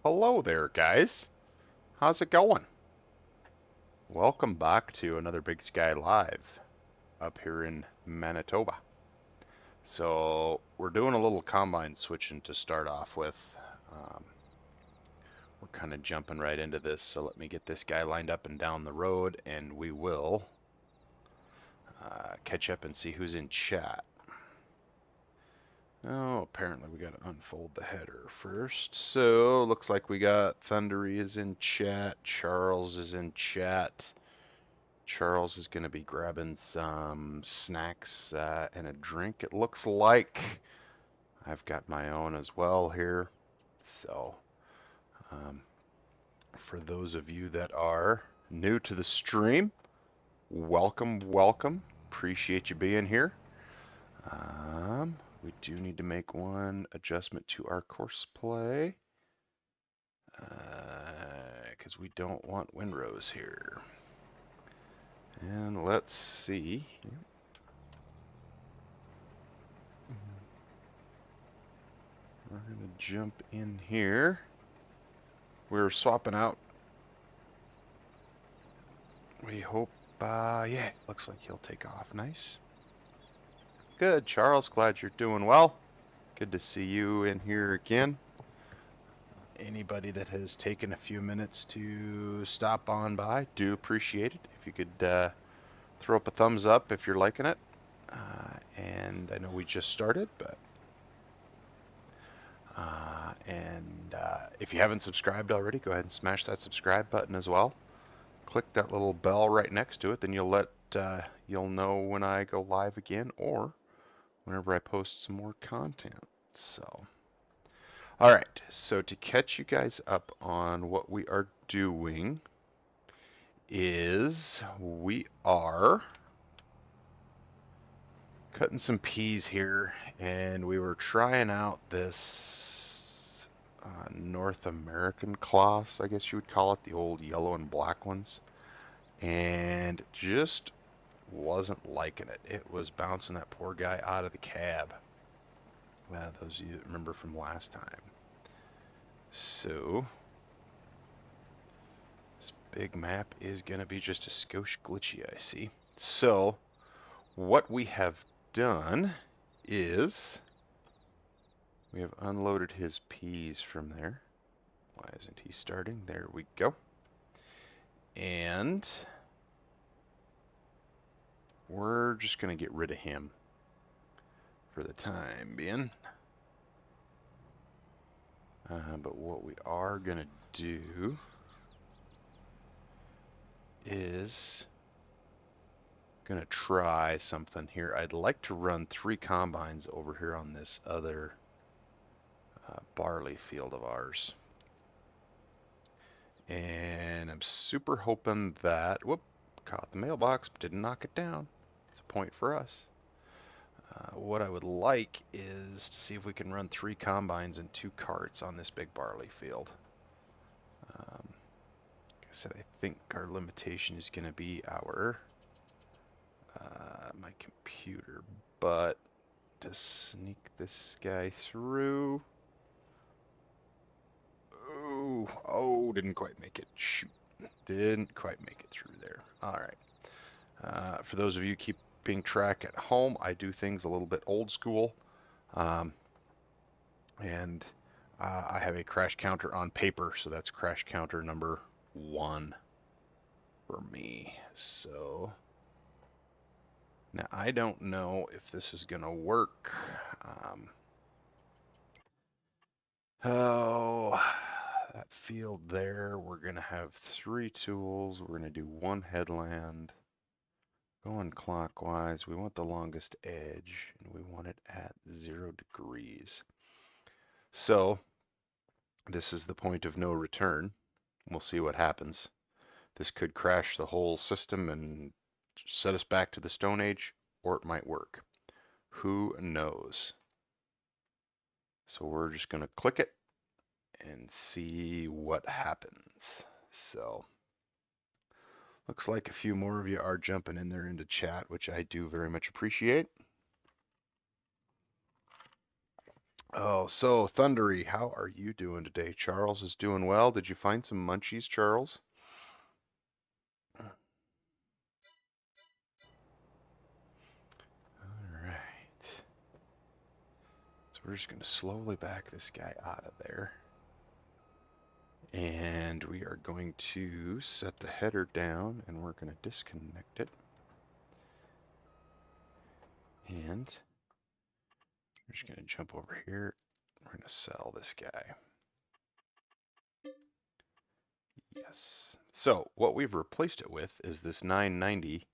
Hello there, guys. How's it going? Welcome back to another Big Sky Live up here in Manitoba. So we're doing a little combine switching to start off with. Um, we're kind of jumping right into this, so let me get this guy lined up and down the road, and we will catch up and see who's in chat. Oh, apparently we got to unfold the header first. So looks like we got Thundery is in chat, Charles is in chat. Charles is going to be grabbing some snacks and a drink. It looks like I've got my own as well here. So, um, for those of you that are new to the stream, welcome, welcome. Appreciate you being here. We do need to make one adjustment to our course play because we don't want windrows here. And let's see. We're going to jump in here. We're swapping out. We hope, yeah, looks like he'll take off. Nice. Good, Charles. Glad you're doing well. Good to see you in here again. Anybody that has taken a few minutes to stop on by, do appreciate it. If you could throw up a thumbs up if you're liking it. And I know we just started, but if you haven't subscribed already, go ahead and smash that subscribe button as well. Click that little bell right next to it, then you'll know when I go live again or whenever I post some more content. So, all right. So to catch you guys up on what we are doing is we are cutting some peas here, and we were trying out this North American cloths, I guess you would call it, the old yellow and black ones, and just wasn't liking it. It was bouncing that poor guy out of the cab. Those of you that remember from last time. So this big map is going to be just a skosh glitchy, I see. So what we have done is we have unloaded his peas from there. Why isn't he starting? There we go. And we're just going to get rid of him for the time being. But what we are going to do is going to try something here. I'd like to run 3 combines over here on this other barley field of ours. And I'm super hoping that, whoop, caught the mailbox, but didn't knock it down. It's a point for us. What I would like is to see if we can run 3 combines and 2 carts on this big barley field. Like I said, I think our limitation is going to be our my computer, but to sneak this guy through. Oh, didn't quite make it. Shoot, didn't quite make it through there. All right. For those of you keeping track at home, I do things a little bit old school. And I have a crash counter on paper, so that's crash counter number 1 for me. So now I don't know if this is going to work. Oh, that field there, we're going to have 3 tools. We're going to do 1 headland. Going clockwise, we want the longest edge, and we want it at 0 degrees. So this is the point of no return. We'll see what happens. This could crash the whole system and set us back to the Stone Age, or it might work. Who knows? So we're just going to click it and see what happens. So looks like a few more of you are jumping in there into chat, which I do very much appreciate. Oh, so Thundery, how are you doing today? Charles is doing well. Did you find some munchies, Charles? All right. So we're just going to slowly back this guy out of there. And we are going to set the header down and we're going to disconnect it. And we're just going to jump over here. We're going to sell this guy. Yes. So what we've replaced it with is this 990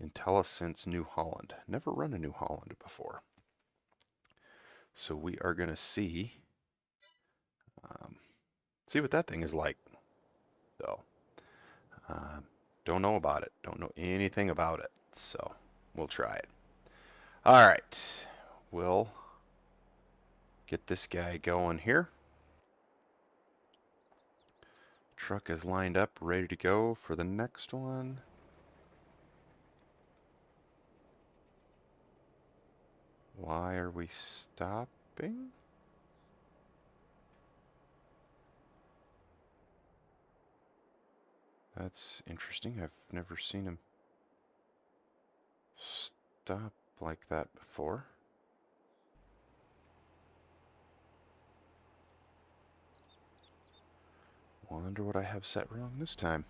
IntelliSense New Holland. Never run a New Holland before. So we are going to um, see what that thing is like, though. Um, don't know about it. Don't know anything about it. So we'll try it. All right. We'll get this guy going here. Truck is lined up, ready to go for the next one. Why are we stopping? That's interesting. I've never seen him stop like that before. Wonder what I have set wrong this time.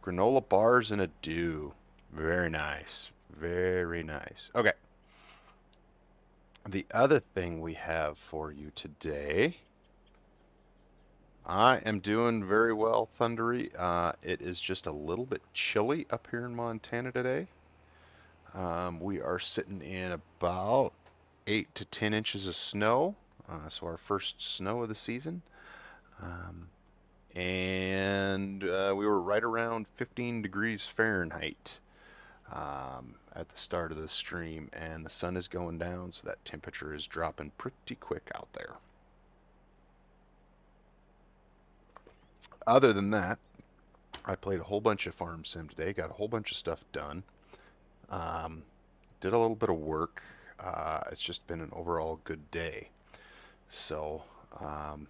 Granola bars and a dew. Very nice. Very nice. Okay. The other thing we have for you today, I am doing very well, Thundery. It is just a little bit chilly up here in Montana today. We are sitting in about 8 to 10 inches of snow, so our first snow of the season. Um, and we were right around 15 degrees Fahrenheit at the start of the stream, and the sun is going down, so that temperature is dropping pretty quick out there. Other than that, I played a whole bunch of Farm Sim today, got a whole bunch of stuff done, um, did a little bit of work. It's just been an overall good day. So, um,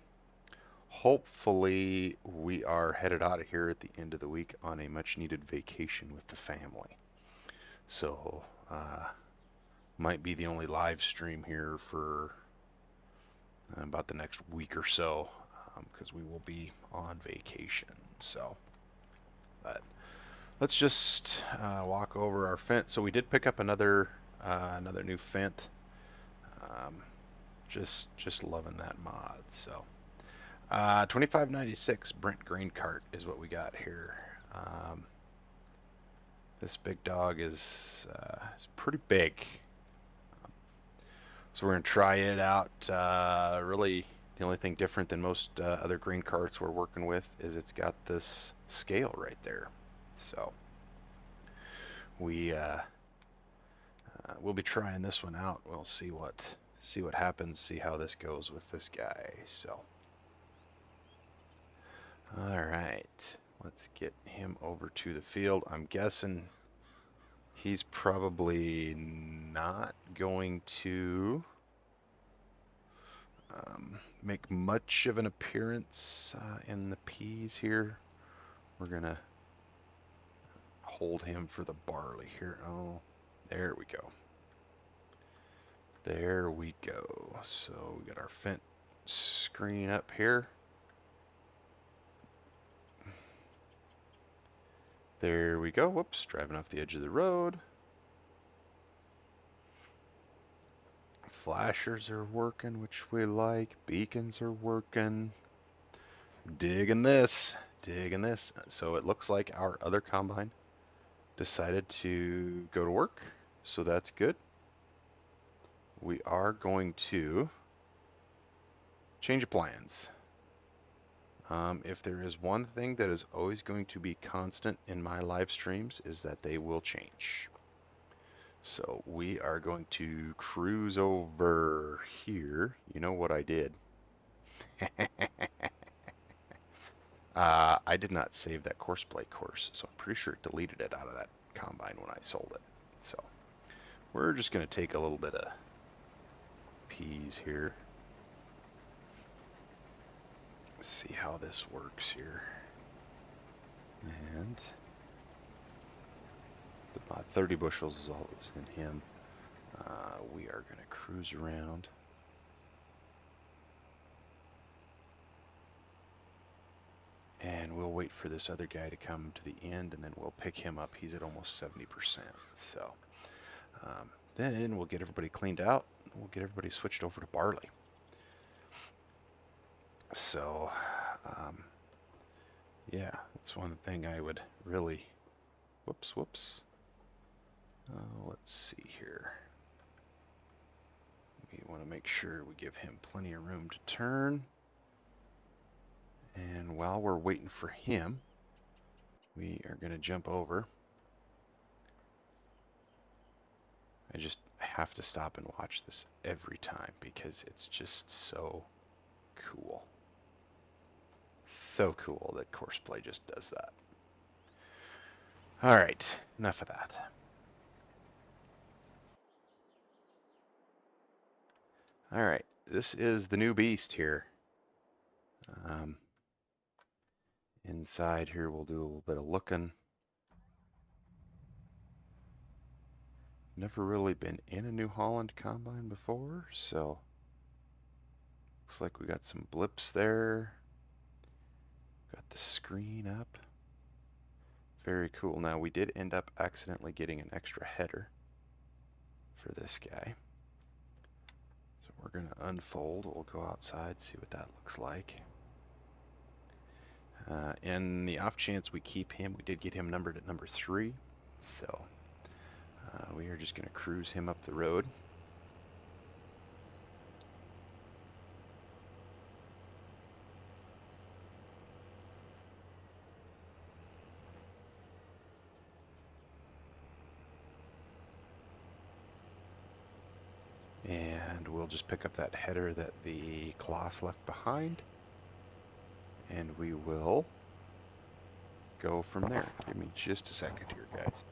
hopefully, we are headed out of here at the end of the week on a much needed vacation with the family. So, might be the only live stream here for about the next week or so because we will be on vacation. So, but let's just walk over our fence. So we did pick up another new fent. Um, just loving that mod. So 2596 Brent grain cart is what we got here. This big dog is pretty big. So we're going to try it out. Really, the only thing different than most other green carts we're working with is it's got this scale right there. So we'll be trying this one out. We'll see what happens. See how this goes with this guy. So all right, let's get him over to the field. I'm guessing he's probably not going to make much of an appearance in the peas here. We're gonna hold him for the barley here. Oh, there we go. There we go. So we got our fence screen up here. There we go. Whoops, driving off the edge of the road. Flashers are working, which we like. Beacons are working. Digging this. Digging this. So it looks like our other combine decided to go to work. So that's good. We are going to change of plans. If there is one thing that is always going to be constant in my live streams is that they will change. So we are going to cruise over here. You know what I did? I did not save that course play course, so I'm pretty sure it deleted it out of that combine when I sold it. So we're just going to take a little bit of peas here. Let's see how this works here. And about 30 bushels is all that was in him. We are going to cruise around. And we'll wait for this other guy to come to the end, and then we'll pick him up. He's at almost 70%. So then we'll get everybody cleaned out. We'll get everybody switched over to barley. So yeah, that's one thing I would really, whoops. Let's see here. We want to make sure we give him plenty of room to turn. And while we're waiting for him, we are going to jump over. I just have to stop and watch this every time because it's just so cool. So cool that Courseplay just does that. All right, enough of that. All right, this is the new beast here. Inside here, we'll do a little bit of looking. Never really been in a New Holland combine before, so looks like we got some blips there. Got the screen up. Very cool. Now, we did end up accidentally getting an extra header for this guy. So we're going to unfold. We'll go outside, see what that looks like. In the off chance we keep him, we did get him numbered at number 3. So we are just going to cruise him up the road. And we'll just pick up that header that the Colossus left behind. And we will go from there. Give me just a second here, guys.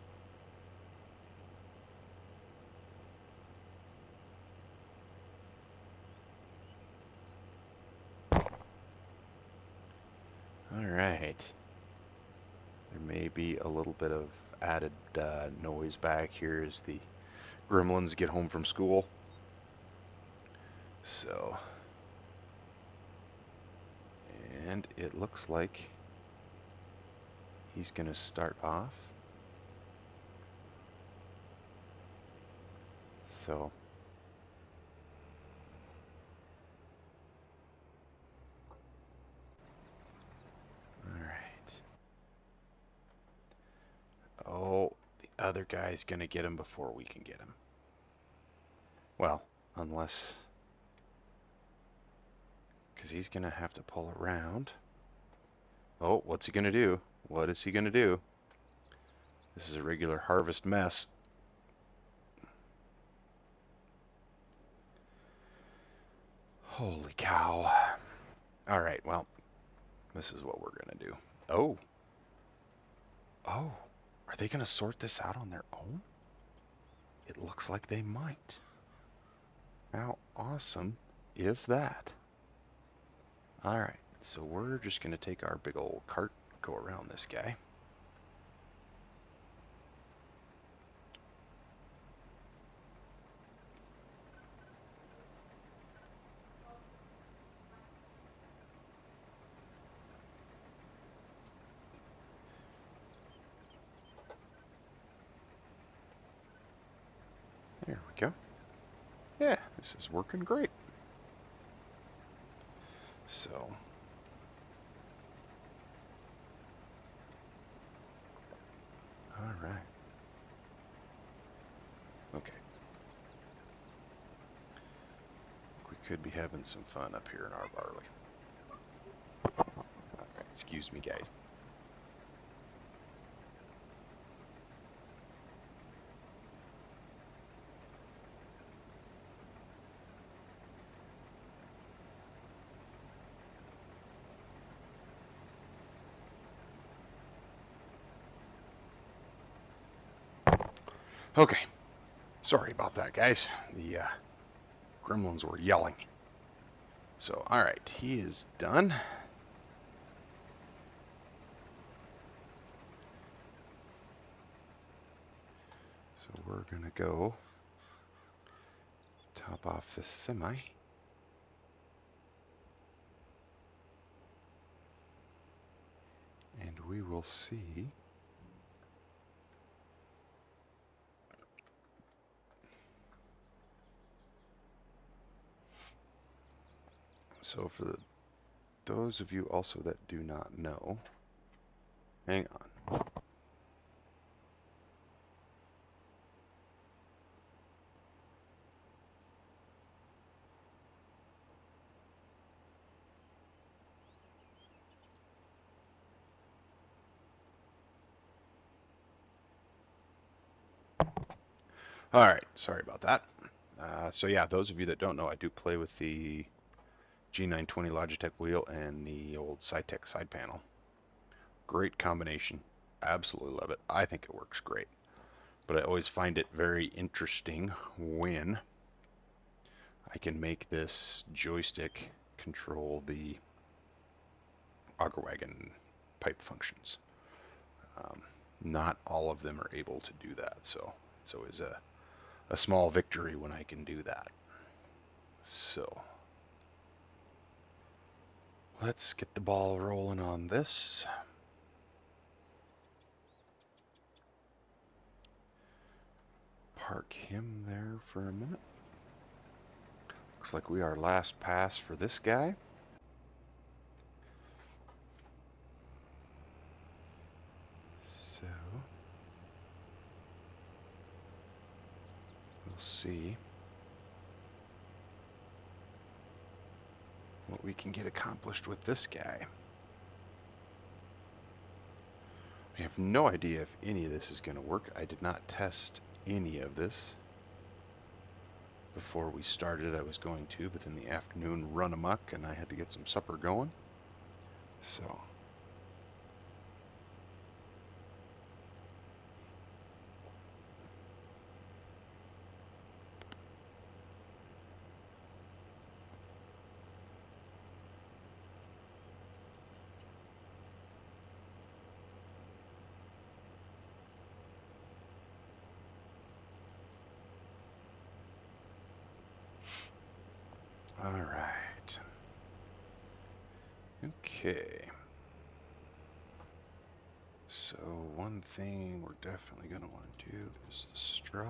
All right. There may be a little bit of added noise back here as the gremlins get home from school. So, and it looks like he's going to start off. So, all right. Oh, the other guy's going to get him before we can get him. Well, unless, because he's going to have to pull around. Oh, what's he going to do? What is he going to do? This is a regular harvest mess. Holy cow. All right, well, this is what we're going to do. Oh. Oh. Are they going to sort this out on their own? It looks like they might. How awesome is that? All right, so we're just going to take our big old cart, go around this guy. There we go. Yeah, this is working great. So, all right. Okay. We could be having some fun up here in our barley. All right, excuse me, guys. Okay, sorry about that, guys. The gremlins were yelling. So, all right, he is done. So we're gonna go top off this semi. And we will see so for those of you also that do not know, hang on. All right, sorry about that. So yeah, those of you that don't know, I do play with the G920 Logitech wheel and the old Cytec side panel. Great combination. Absolutely love it. I think it works great. But I always find it very interesting when I can make this joystick control the auger wagon pipe functions. Not all of them are able to do that, so it's always a small victory when I can do that. So let's get the ball rolling on this. Park him there for a minute. Looks like we are last pass for this guy. So we'll see what we can get accomplished with this guy. I have no idea if any of this is going to work. I did not test any of this before we started. I was going to, but then the afternoon run amok and I had to get some supper going. So all right. Okay. So one thing we're definitely going to want to do is the straw.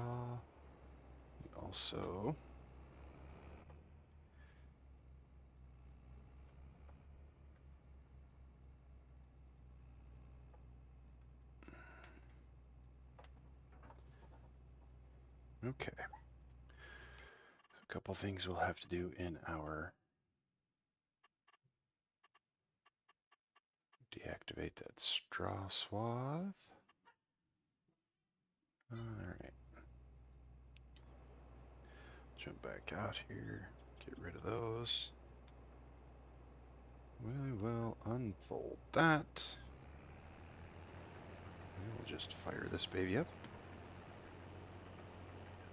Also, okay. So a couple things we'll have to do in our deactivate that straw swath. All right. Jump back out here. Get rid of those. We will unfold that. We'll just fire this baby up.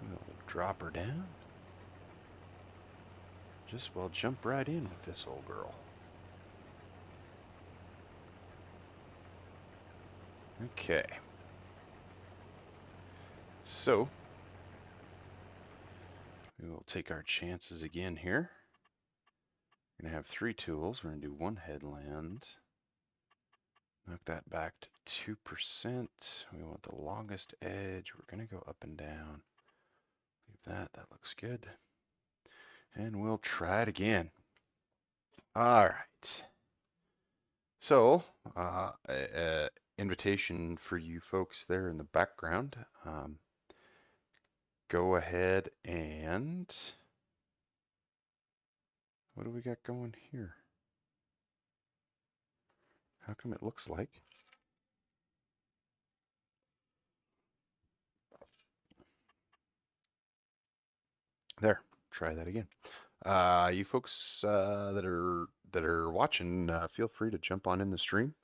We'll drop her down. Just well jump right in with this old girl. Okay. So we will take our chances again here. We're going to have 3 tools. We're going to do 1 headland. Knock that back to 2%. We want the longest edge. We're going to go up and down. Leave that. That looks good. And we'll try it again. All right. So, invitation for you folks there in the background. Go ahead and what do we got going here? How come it looks like? There, try that again. You folks that are watching, feel free to jump on in the stream.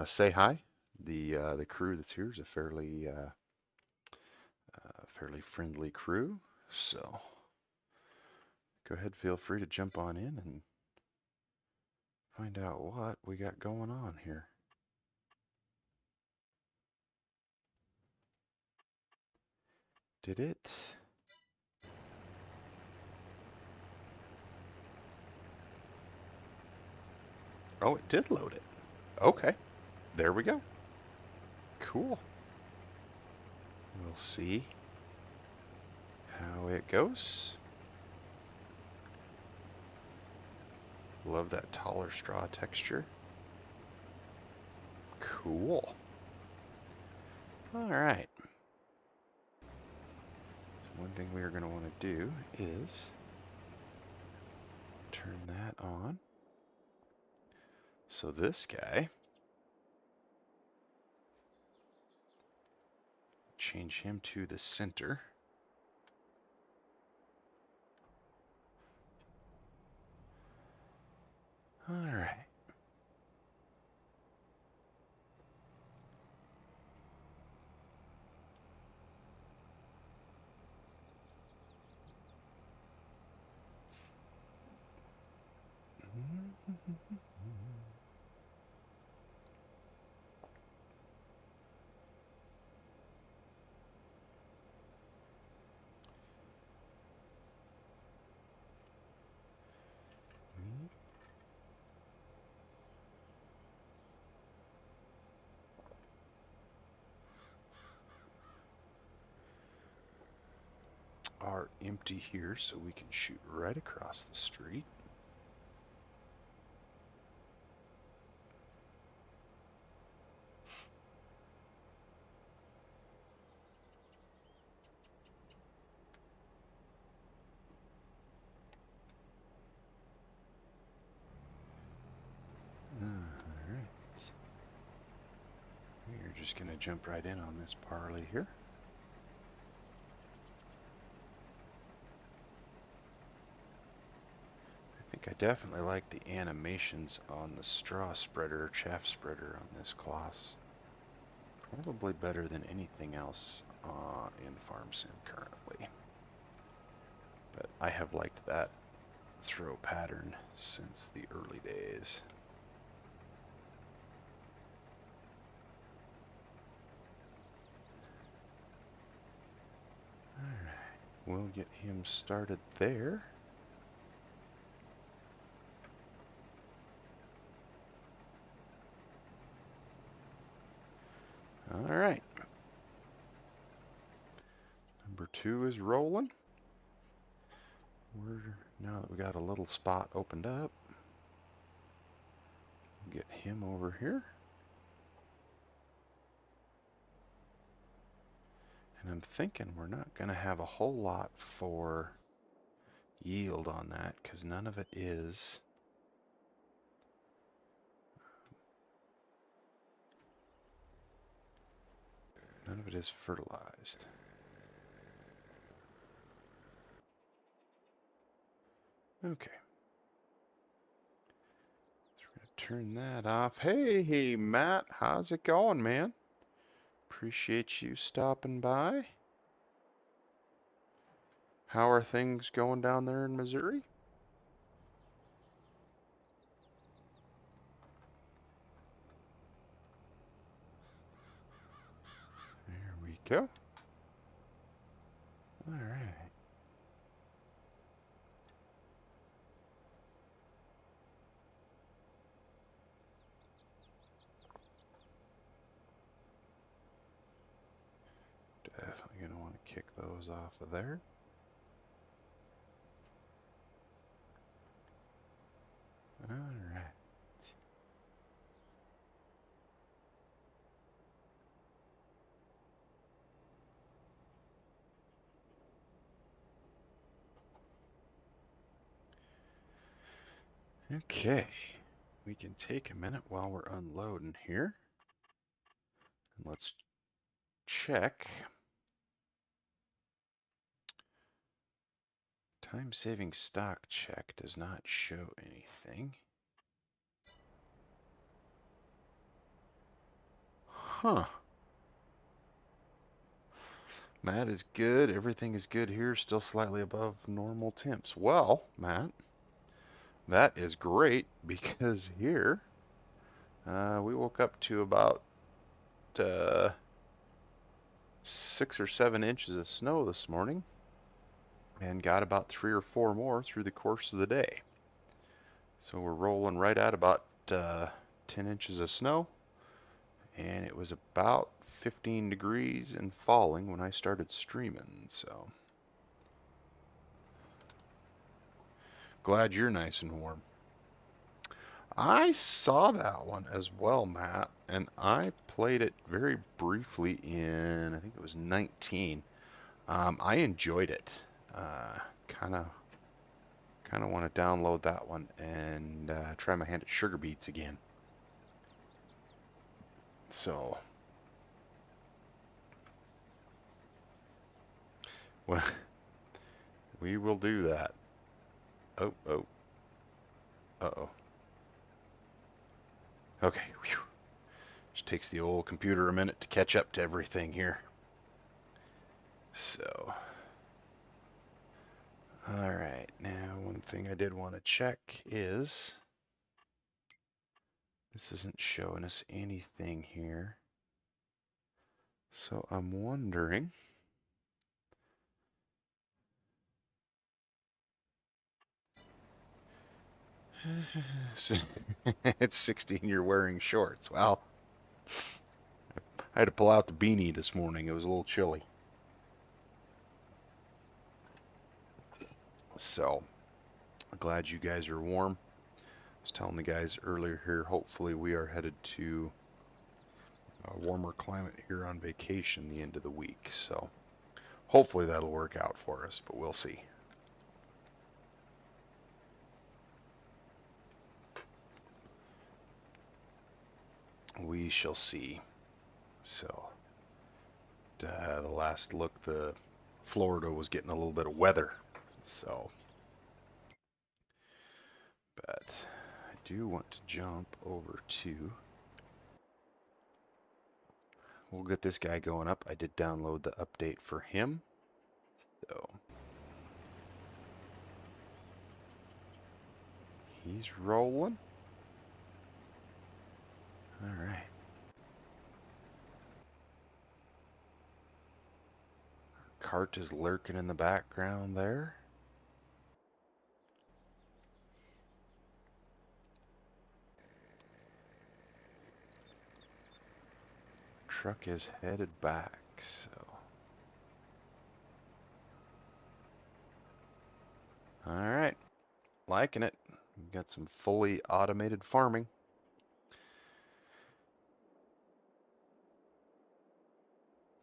Say hi. The crew that's here is a fairly friendly crew. So go ahead, feel free to jump on in and find out what we got going on here. Did it? Oh, it did load it. Okay, there we go. Cool. We'll see how it goes. Love that taller straw texture. Cool. All right. So one thing we are going to want to do is turn that on. So this guy, change him to the center. All right. Are empty here so we can shoot right across the street. Alright. We're just going to jump right in on this parley here. I think I definitely like the animations on the straw spreader, chaff spreader on this class. Probably better than anything else in Farm Sim currently. But I have liked that throw pattern since the early days. Alright, we'll get him started there. Alright. Number 2 is rolling. Now that we got a little spot opened up, get him over here. And I'm thinking we're not going to have a whole lot for yield on that because none of it is fertilized. Okay. So we're going to turn that off. Hey, Matt, how's it going, man? Appreciate you stopping by. How are things going down there in Missouri? There we go. All right. Definitely going to want to kick those off of there. All right. Okay. We can take a minute while we're unloading here. And let's check. Time-saving stock check does not show anything. Huh. Matt is good. Everything is good here. Still slightly above normal temps. Well, Matt, that is great because here we woke up to about uh, 6 or 7 inches of snow this morning and got about 3 or 4 more through the course of the day. So we're rolling right at about 10 inches of snow, and it was about 15 degrees and falling when I started streaming. So glad you're nice and warm. I saw that one as well, Matt, and I played it very briefly in, I think it was 19. I enjoyed it. Kind of want to download that one and try my hand at sugar beets again. So, well, we will do that. Oh, oh, uh-oh. Okay, whew. Just takes the old computer a minute to catch up to everything here. So, all right, now one thing I did want to check is this isn't showing us anything here. So I'm wondering, it's 16, you're wearing shorts. Well, I had to pull out the beanie this morning. It was a little chilly. So, I'm glad you guys are warm. I was telling the guys earlier here, hopefully we are headed to a warmer climate here on vacation the end of the week. So, hopefully that'll work out for us, but we'll see. We shall see. So, the last look, the Florida was getting a little bit of weather. So, but I do want to jump over to, we'll get this guy going up. I did download the update for him. So, he's rolling. All right. Cart is lurking in the background there. Truck is headed back, so. All right. Liking it. We've got some fully automated farming.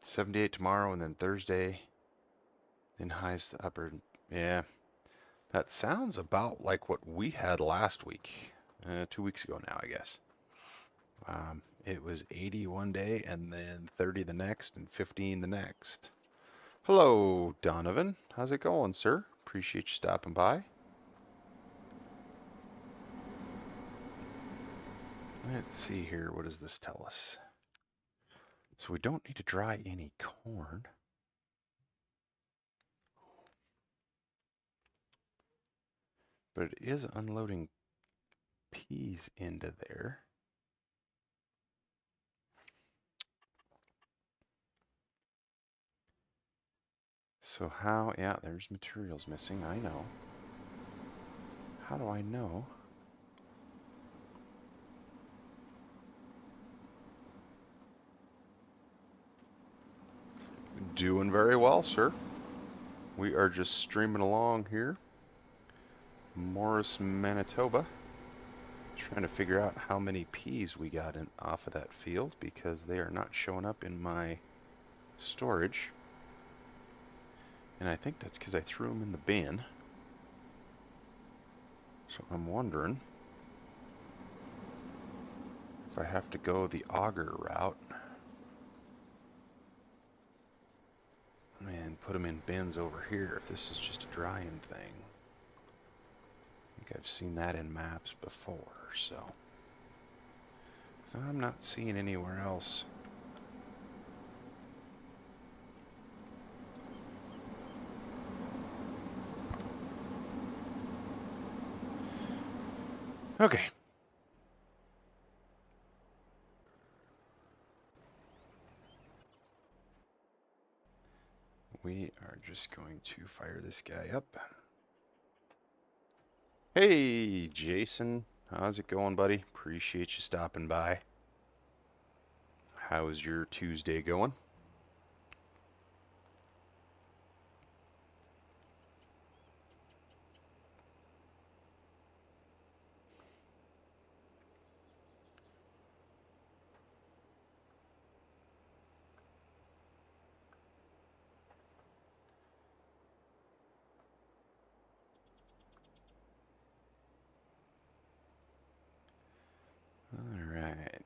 $78 tomorrow, and then Thursday, then highs to upper. Yeah, that sounds about like what we had last week. 2 weeks ago now, I guess. It was 80 one day, and then 30 the next, and 15 the next. Hello, Donovan. How's it going, sir? Appreciate you stopping by. Let's see here. What does this tell us? So we don't need to dry any corn. But it is unloading peas into there. So how, yeah, there's materials missing, I know. How do I know? Doing very well, sir. We are just streaming along here. Morris, Manitoba. Trying to figure out how many peas we got in off of that field because they are not showing up in my storage. And I think that's because I threw them in the bin. So I'm wondering if I have to go the auger route and put them in bins over here if this is just a drying thing. I think I've seen that in maps before, so I'm not seeing anywhere else. Okay. We are just going to fire this guy up. Hey, Jason. How's it going, buddy? Appreciate you stopping by. How's your Tuesday going? All right.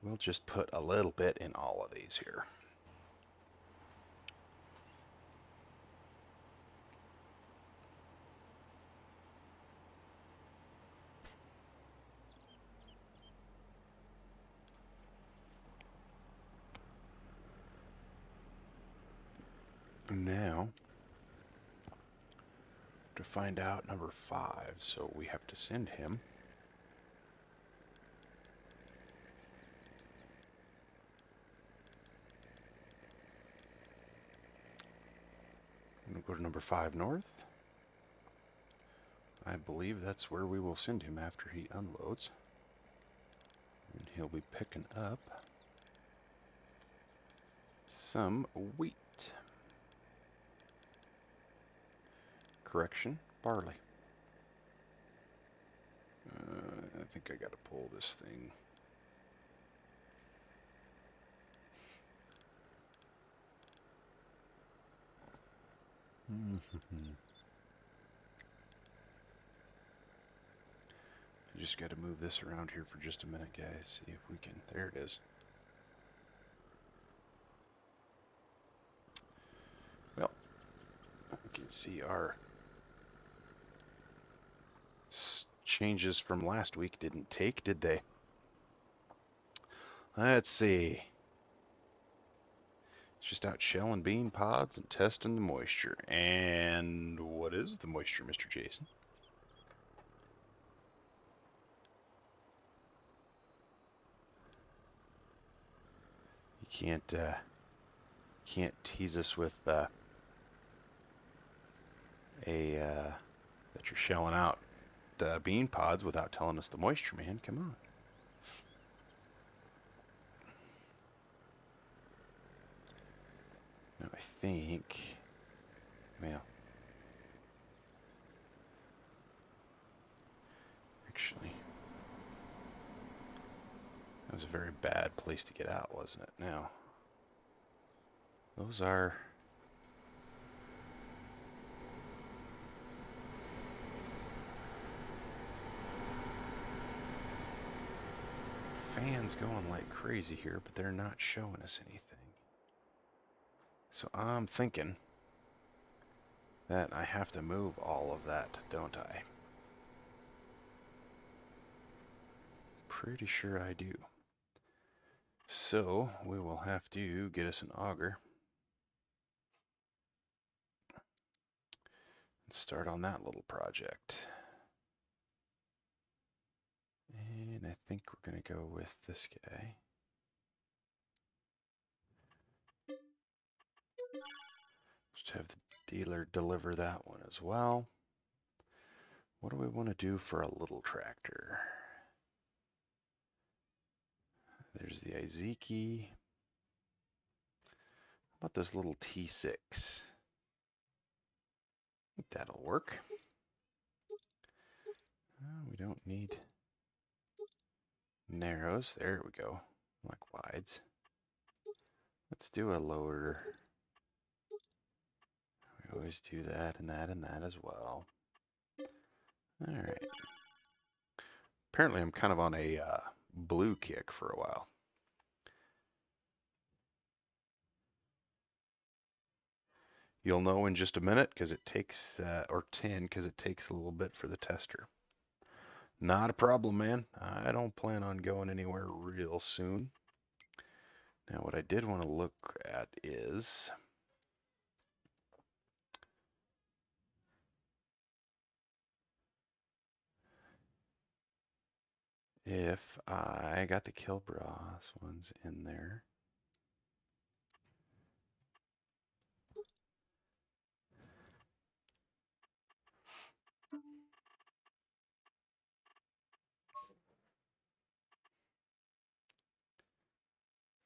We'll just put a little bit in all of these here. Now, to find out number 5, so we have to send him. We'll go to number 5 north. I believe that's where we will send him after he unloads. And he'll be picking up some wheat. Correction, barley. I think I got to pull this thing. I just got to move this around here for just a minute, guys. See if we can. There it is. Well, we can see our changes from last week didn't take, did they? Let's see. It's just out shelling bean pods and testing the moisture. And what is the moisture, Mr. Jason? You can't tease us with that you're shelling out bean pods without telling us the moisture, man. Come on. Now I think, well, actually, that was a very bad place to get out, wasn't it? Now, those are fans going like crazy here, but they're not showing us anything. So I'm thinking that I have to move all of that, don't I? Pretty sure I do. So we will have to get us an auger and start on that little project. And I think we're going to go with this guy. Just have the dealer deliver that one as well. What do we want to do for a little tractor? There's the Izeki. How about this little T6? I think that'll work. We don't need narrows. There we go. Like wides. Let's do a lower. We always do that and that and that as well. All right. Apparently I'm kind of on a blue kick for a while. You'll know in just a minute because it takes, or 10, because it takes a little bit for the tester. Not a problem, man. I don't plan on going anywhere real soon. Now, what I did want to look at is if I got the Kilbras ones in there.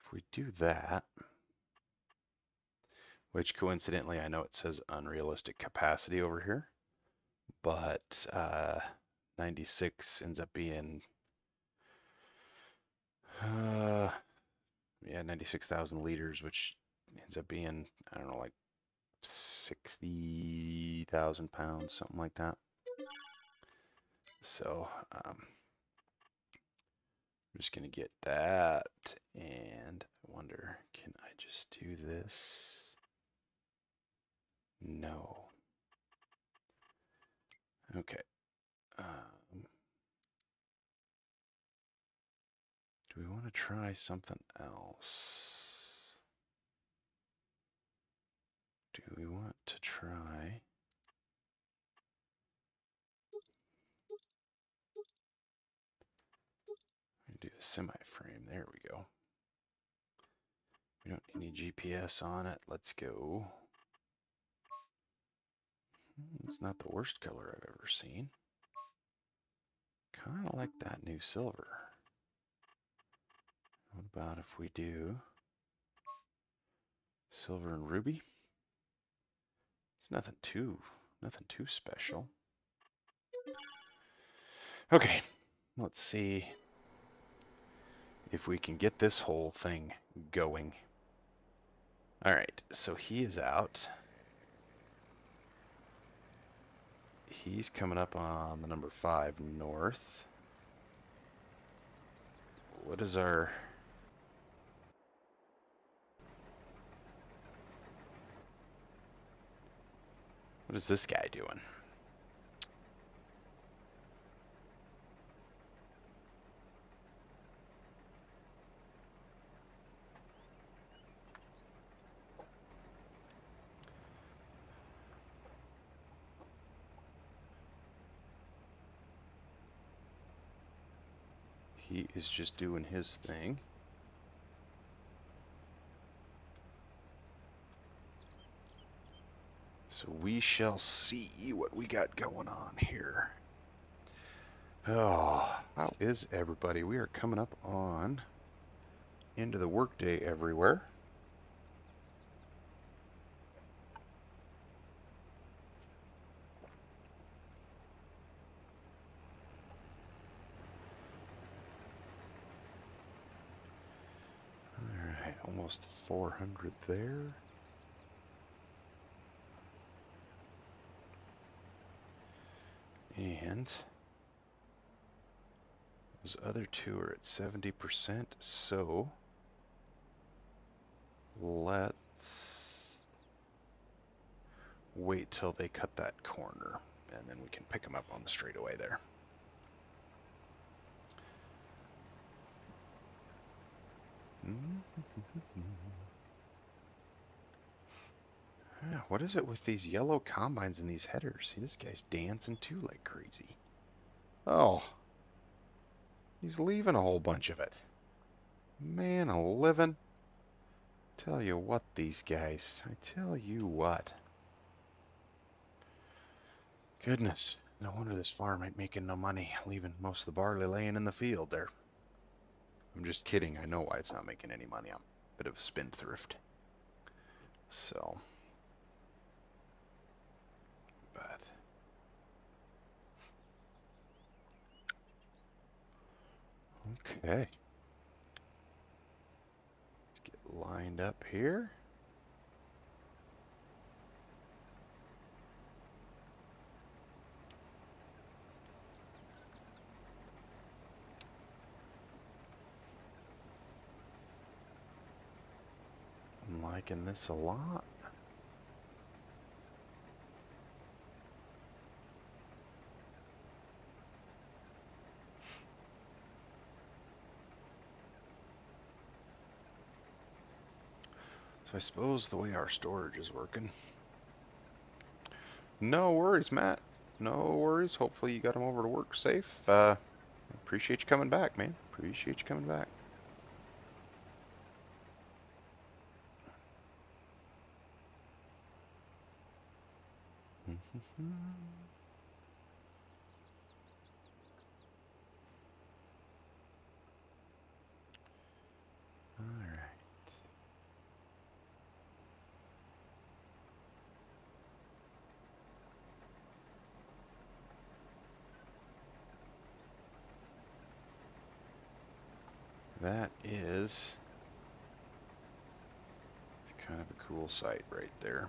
If we do that, which coincidentally I know it says unrealistic capacity over here, but 96 ends up being yeah, 96,000 liters, which ends up being, I don't know, like 60,000 pounds, something like that. So I'm just going to get that, and I wonder, can I just do this? No. Okay. Do we want to try something else? Do we want to try? Do a semi-frame. There we go. We don't need any GPS on it. Let's go. It's not the worst color I've ever seen. Kind of like that new silver. What about if we do silver and ruby? It's nothing too special. Okay, let's see if we can get this whole thing going. All right, so he is out. He's coming up on the number 5 north. What is our... What is this guy doing? He is just doing his thing. So we shall see what we got going on here. Oh, how is everybody? We are coming up on into the workday everywhere. All right, almost 400 there. And those other two are at 70%, so let's wait till they cut that corner, and then we can pick them up on the straightaway there. Yeah, what is it with these yellow combines and these headers? See, this guy's dancing too like crazy. Oh, he's leaving a whole bunch of it. Man a living. Tell you what, these guys. I tell you what. Goodness, no wonder this farm ain't making no money, leaving most of the barley laying in the field there. I'm just kidding. I know why it's not making any money. I'm a bit of a spendthrift. So, but okay. Let's get lined up here. I'm liking this a lot. So I suppose the way our storage is working. No worries, Matt. No worries. Hopefully you got him over to work safe. Appreciate you coming back, man. Appreciate you coming back. All right. That is kind of a cool sight right there.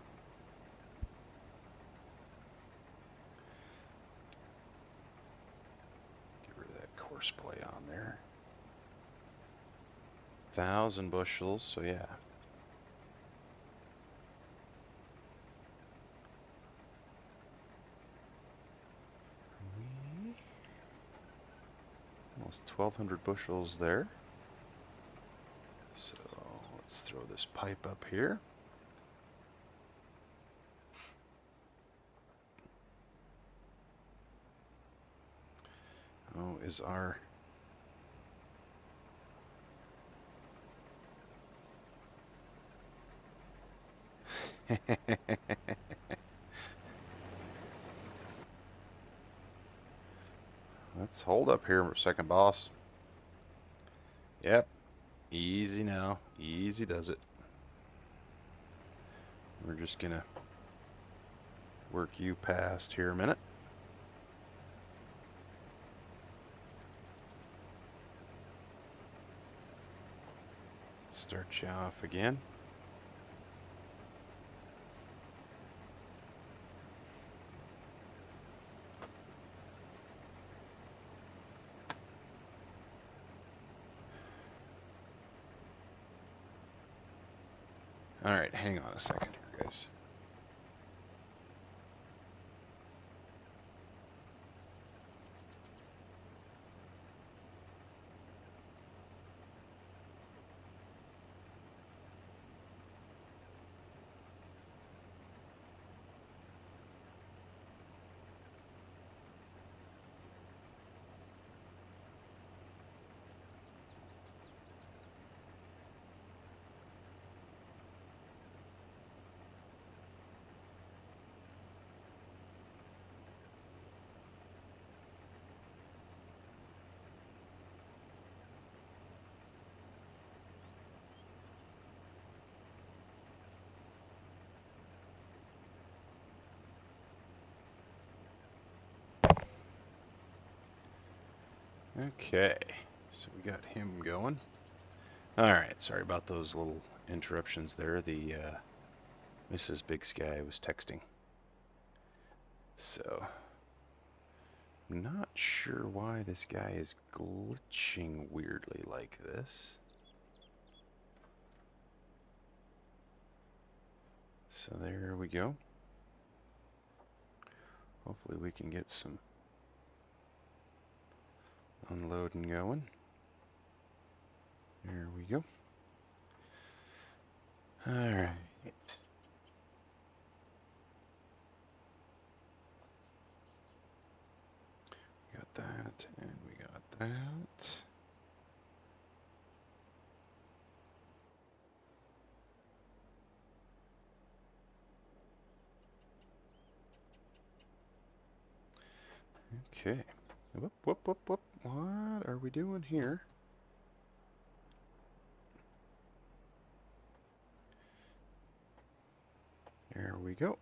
Get rid of that coarse play on there. 1,000 bushels, so yeah. Almost 1,200 bushels there. So let's throw this pipe up here. Oh, is our... Let's hold up here for a second, boss. Yep. Easy now. Easy does it. We're just gonna work you past here a minute. Start you off again. Alright, hang on a second here, guys. Okay, so we got him going. Alright, sorry about those little interruptions there. The Mrs. BigSky was texting. So, not sure why this guy is glitching weirdly like this. So there we go. Hopefully we can get some unloading going. There we go. Alright. Got that, and we got that. Okay. Whoop, whoop, whoop, whoop. What are we doing here? There we go.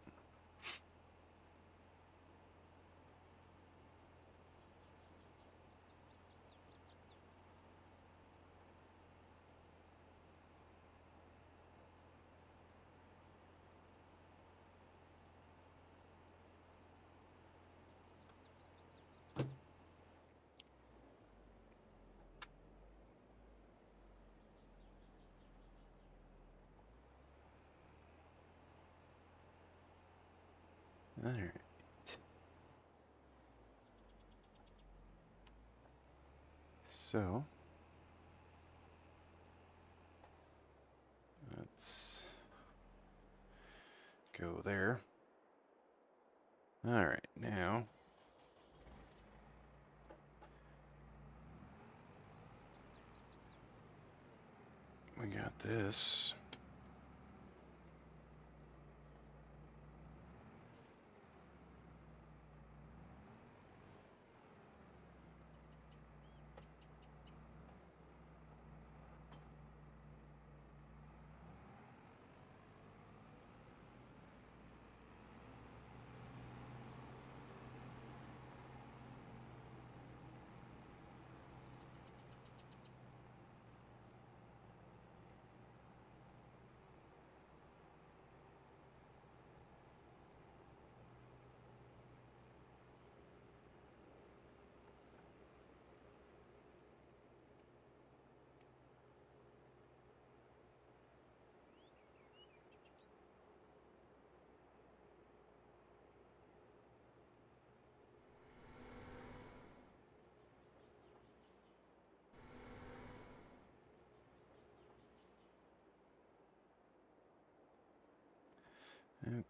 Alright. So, let's go there. Alright, now this.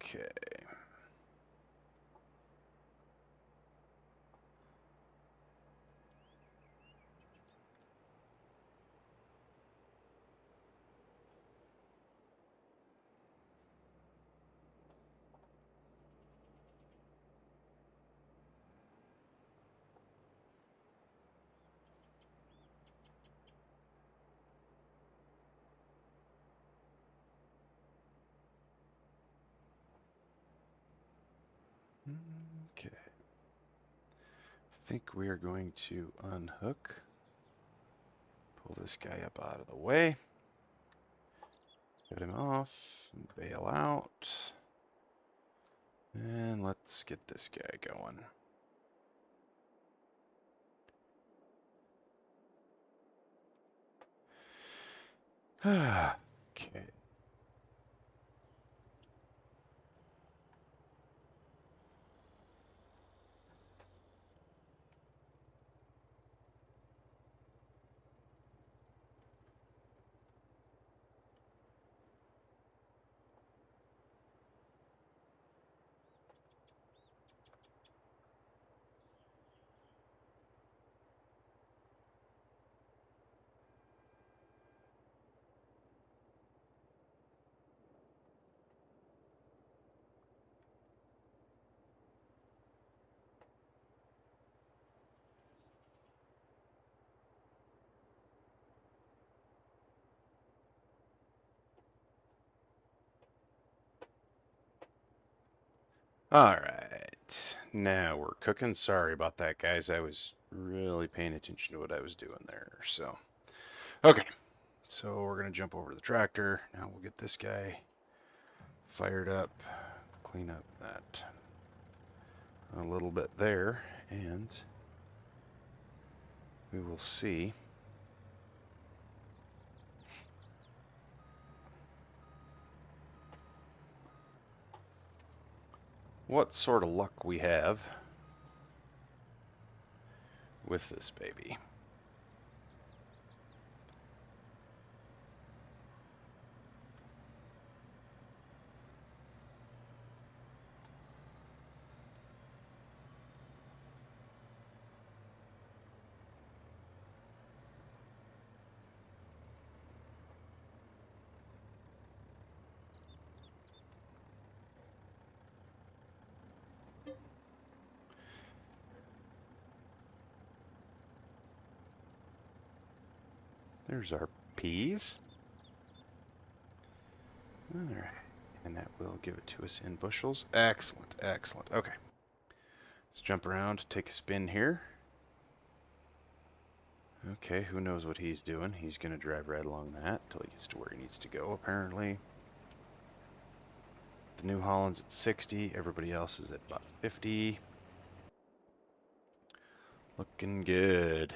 Okay. Okay. I think we are going to unhook, pull this guy up out of the way, get him off, bail out, and let's get this guy going. Okay. All right. Now we're cooking. Sorry about that, guys. I was really paying attention to what I was doing there. So, okay. So we're going to jump over to the tractor. Now we'll get this guy fired up, clean up that a little bit there, and we will see what sort of luck we have with this baby. There's our peas. All right. And that will give it to us in bushels. Excellent, excellent. Okay. Let's jump around, take a spin here. Okay, who knows what he's doing? He's going to drive right along that until he gets to where he needs to go, apparently. The New Holland's at 60. Everybody else is at about 50. Looking good.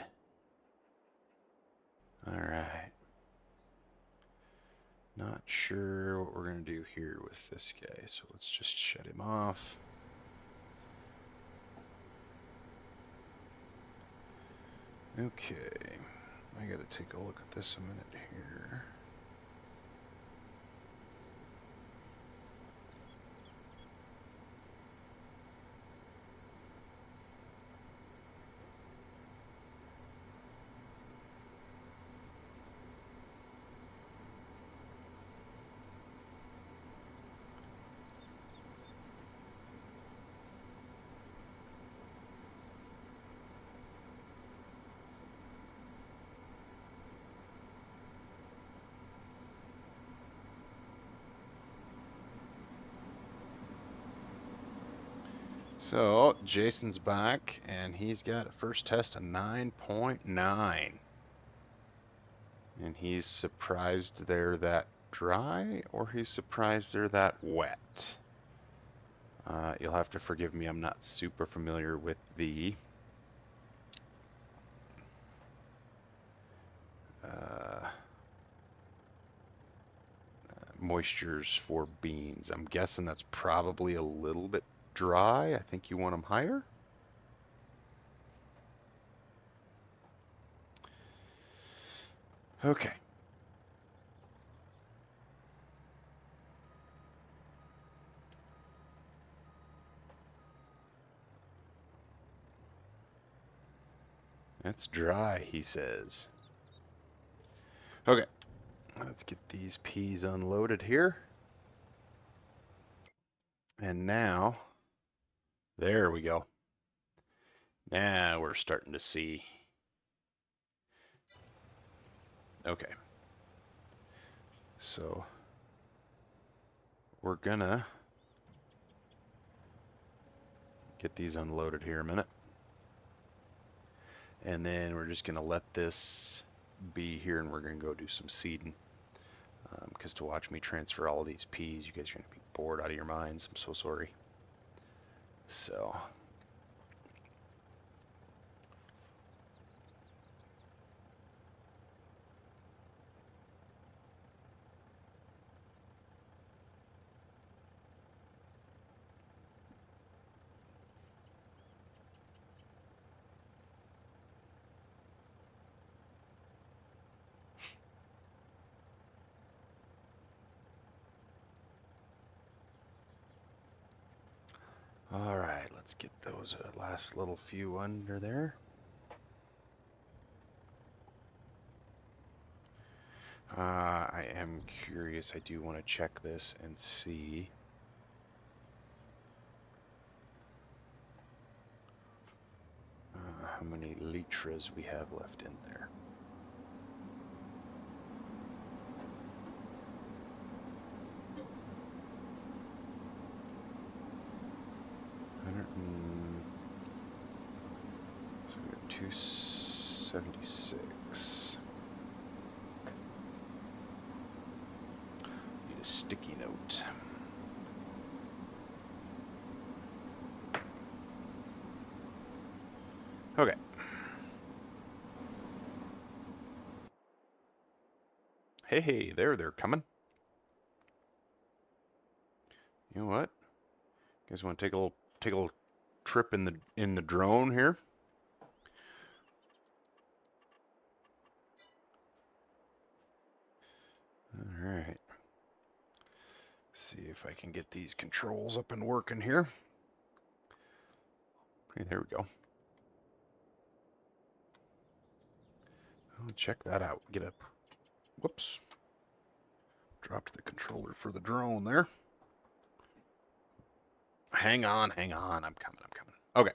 All right. Not sure what we're going to do here with this guy, so let's just shut him off. Okay. I got to take a look at this a minute here. So Jason's back, and he's got a first test of 9.9. And he's surprised they're that dry, or he's surprised they're that wet. You'll have to forgive me, I'm not super familiar with the moistures for beans. I'm guessing that's probably a little bit dry. I think you want them higher. Okay. That's dry, he says. Okay. Let's get these peas unloaded here. And now, there we go. Now we're starting to see. Okay. So we're gonna get these unloaded here a minute. And then we're just gonna let this be here, and we're gonna go do some seeding. Because to watch me transfer all these peas, you guys are gonna be bored out of your minds. I'm so sorry. So all right, let's get those last little few under there. I am curious. I do want to check this and see. How many litras we have left in there. So we got 276. Need a sticky note. Okay. Hey, they're coming. You know what? You guys want to take a little trip in the drone here? All right. See if I can get these controls up and working here. Okay, there we go. Oh, check that out. Get up. Whoops. Dropped the controller for the drone there. Hang on. I'm coming. Okay.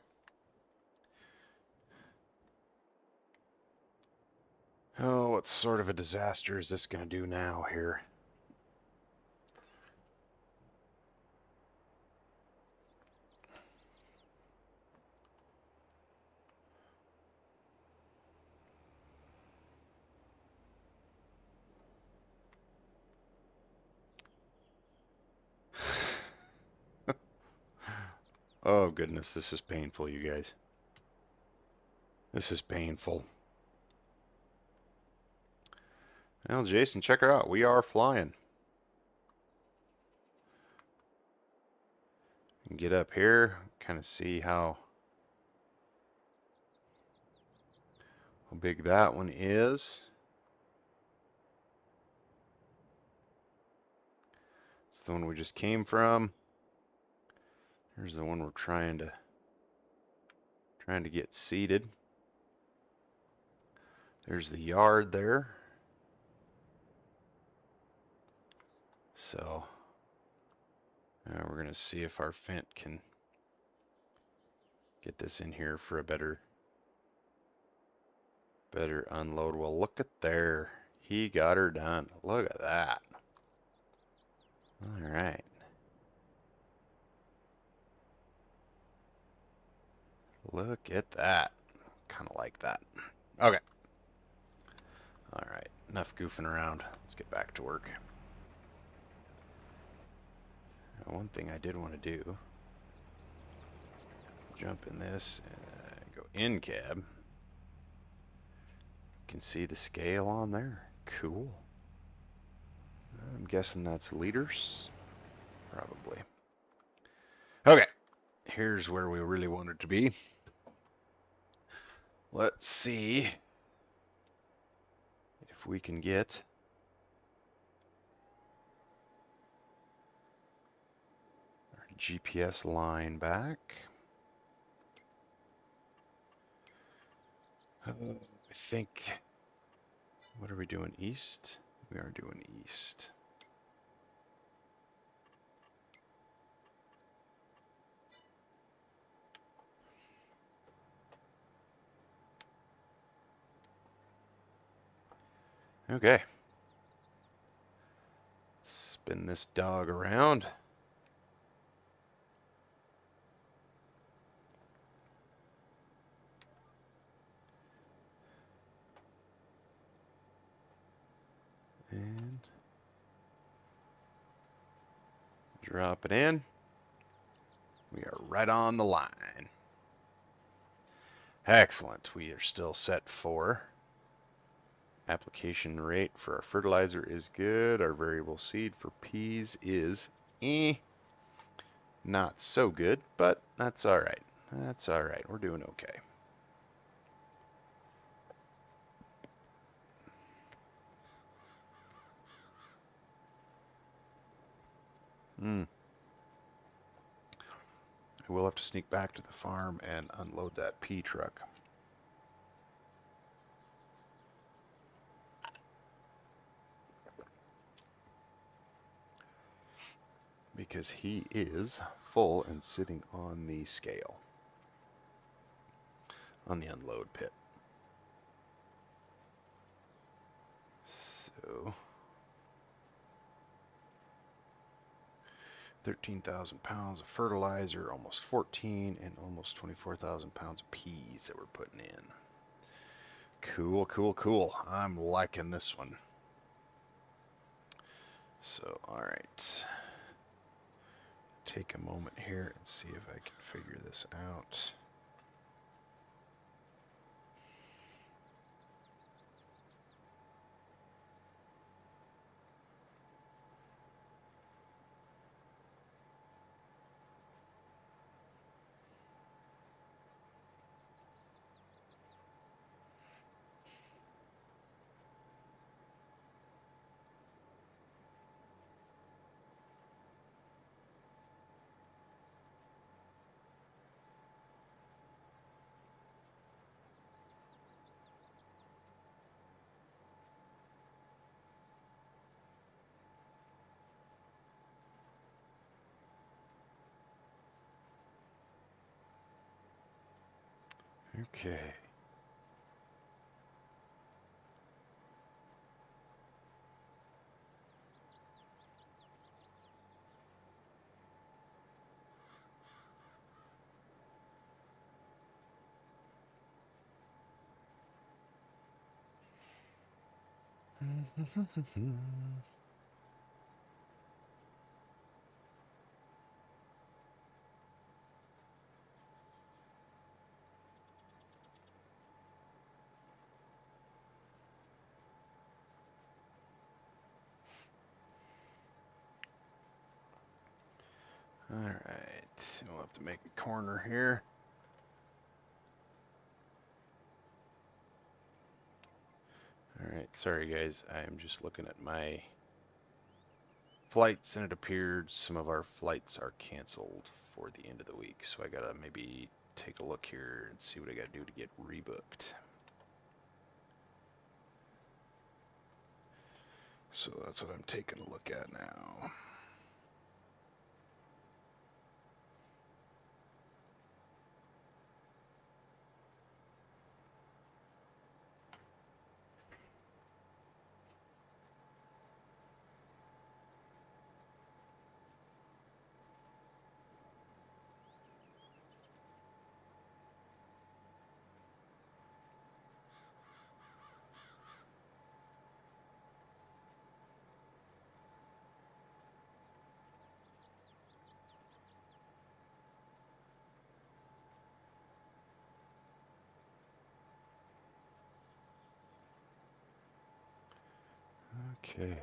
Oh, what sort of a disaster is this going to do now here? Oh, goodness, this is painful, you guys. This is painful. Well, Jason, check her out. We are flying. Get up here, kind of see how big that one is. It's the one we just came from. Here's the one we're trying to get seated. There's the yard there. So we're going to see if our Fent can get this in here for a better unload. Well, look at there. He got her done. Look at that. All right. Look at that. Kind of like that. Okay. All right. Enough goofing around. Let's get back to work. Now, one thing I did want to do, jump in this, go in cab. You can see the scale on there. Cool. I'm guessing that's liters. Probably. Okay. Here's where we really want it to be. Let's see if we can get our GPS line back. I think, what are we doing, east? We are doing east. Okay. Spin this dog around. And drop it in. We are right on the line. Excellent. We are still set for application rate for our fertilizer is good. Our variable seed for peas is not so good, but that's all right. That's all right. We're doing okay. I will have to sneak back to the farm and unload that pea truck. Because he is full and sitting on the scale, on the unload pit. So 13,000 pounds of fertilizer, almost 14, and almost 24,000 pounds of peas that we're putting in. Cool, cool, cool. I'm liking this one. So, all right. Take a moment here and see if I can figure this out. Okay. All right, we'll have to make a corner here. All right, sorry guys, I'm just looking at my flights and it appeared some of our flights are canceled for the end of the week. So I gotta maybe take a look here and see what I gotta do to get rebooked. So that's what I'm taking a look at now. Okay.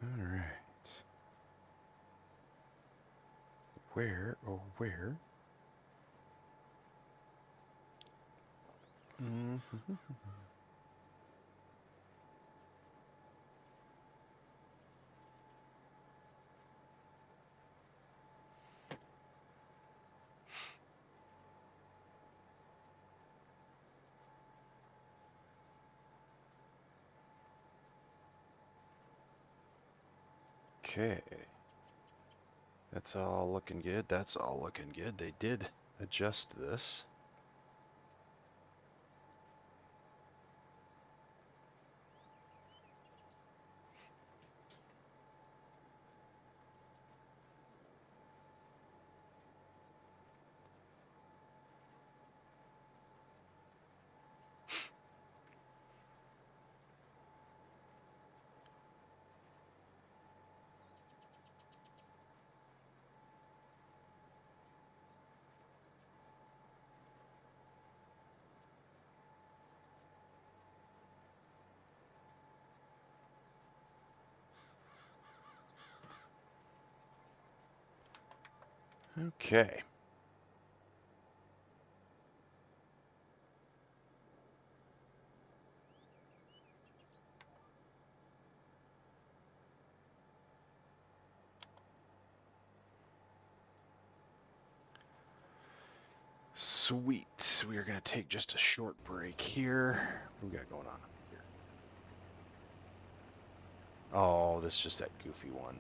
All right. Where, oh where? Mm-hmm. Okay. That's all looking good. That's all looking good. They did adjust this. Okay. Sweet. We are going to take just a short break here. What we got going on here? Oh, this is just that goofy one.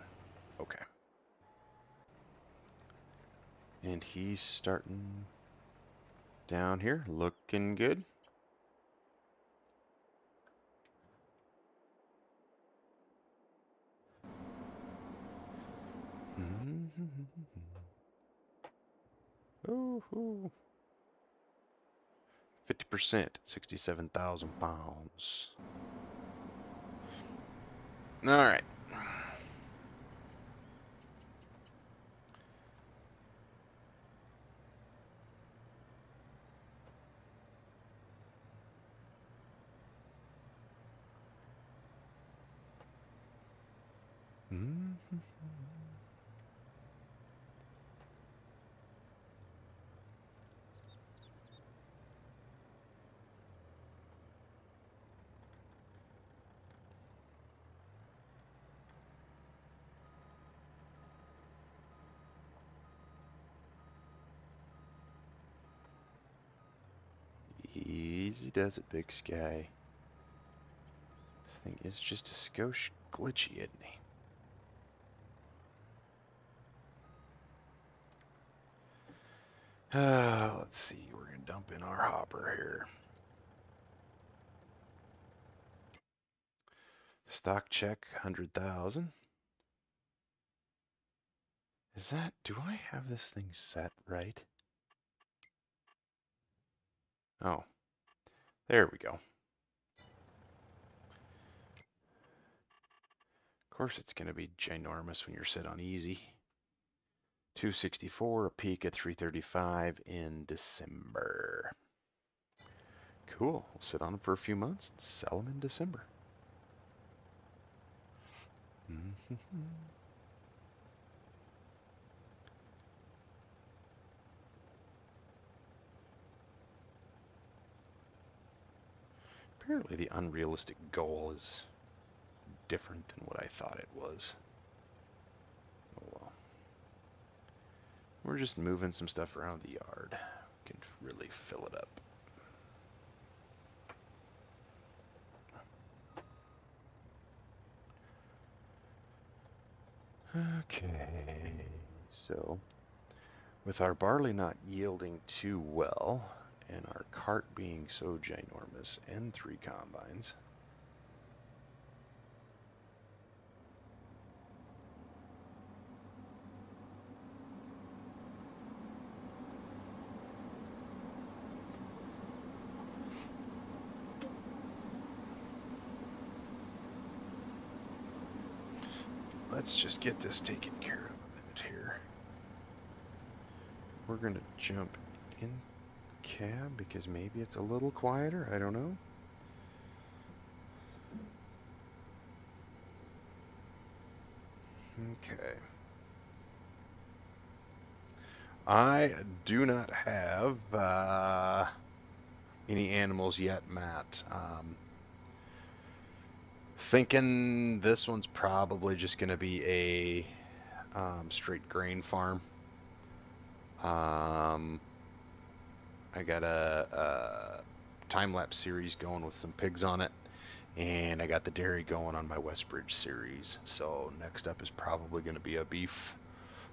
Okay. And he's starting down here, looking good. Ooh, 50%, 67,000 pounds. All right. Easy does it, BigSky. This thing is just a skosh glitchy, isn't he? Let's see. We're going to dump in our hopper here. Stock check, 100,000. Is that, do I have this thing set right? Oh, there we go. Of course it's going to be ginormous when you're set on easy. 264, a peak at 335 in December. Cool. We'll sit on them for a few months and sell them in December. Apparently the unrealistic goal is different than what I thought it was. Oh well. We're just moving some stuff around the yard. We can really fill it up. Okay, so with our barley not yielding too well and our cart being so ginormous, and 3 combines. Let's just get this taken care of a minute here. We're going to jump in cab because maybe it's a little quieter. I don't know. Okay. I do not have any animals yet, Matt. Thinking this one's probably just going to be a straight grain farm. I got a time-lapse series going with some pigs on it, and I got the dairy going on my Westbridge series. So next up is probably going to be a beef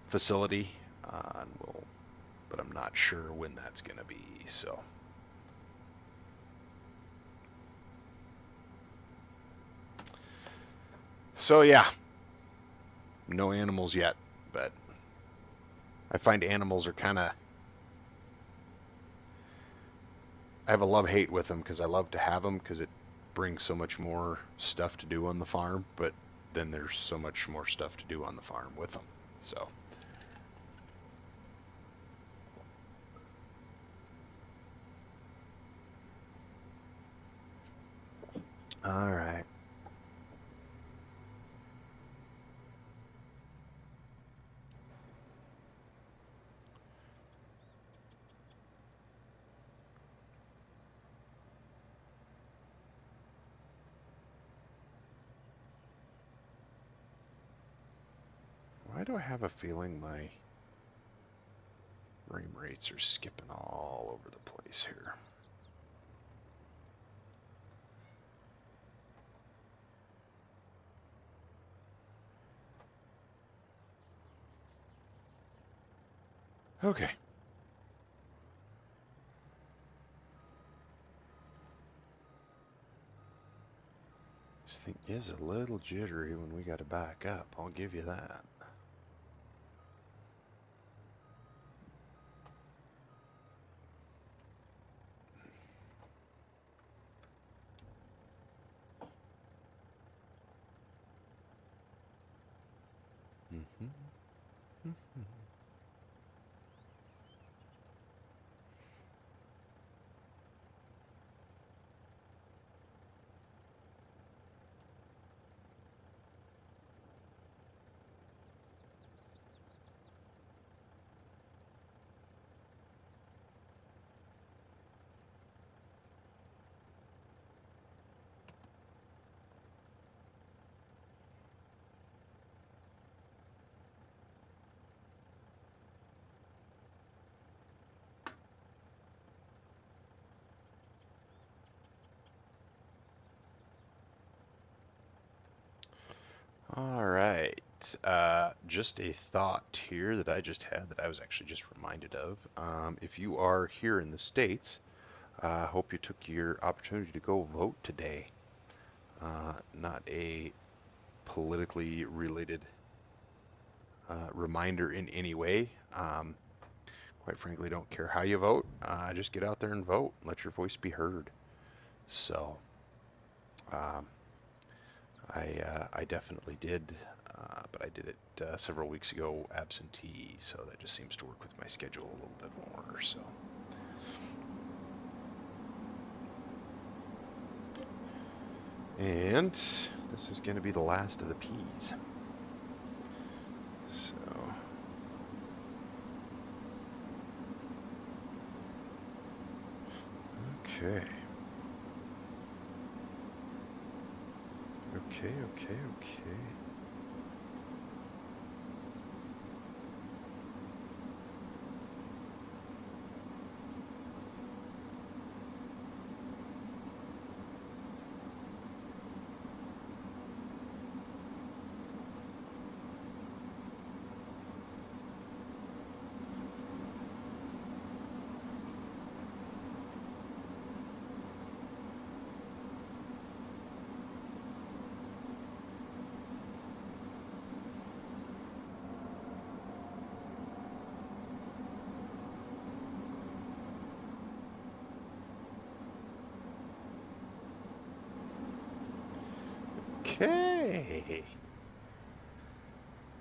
facility, but I'm not sure when that's going to be. So yeah, no animals yet, but I find animals are kind of, I have a love-hate with them because I love to have them because it brings so much more stuff to do on the farm, but then there's so much more stuff to do on the farm with them. So all right. Why do I have a feeling my frame rates are skipping all over the place here? Okay. This thing is a little jittery when we got to back up. I'll give you that. Mm-hmm. Mm-hmm. All right. Just a thought here that I just had that I was actually just reminded of. If you are here in the States, I hope you took your opportunity to go vote today. Not a politically related reminder in any way. Quite frankly, don't care how you vote. Just get out there and vote. Let your voice be heard. So, um, I definitely did, but I did it several weeks ago absentee, so that just seems to work with my schedule a little bit more. So, and this is going to be the last of the peas. So, okay. Okay. Okay.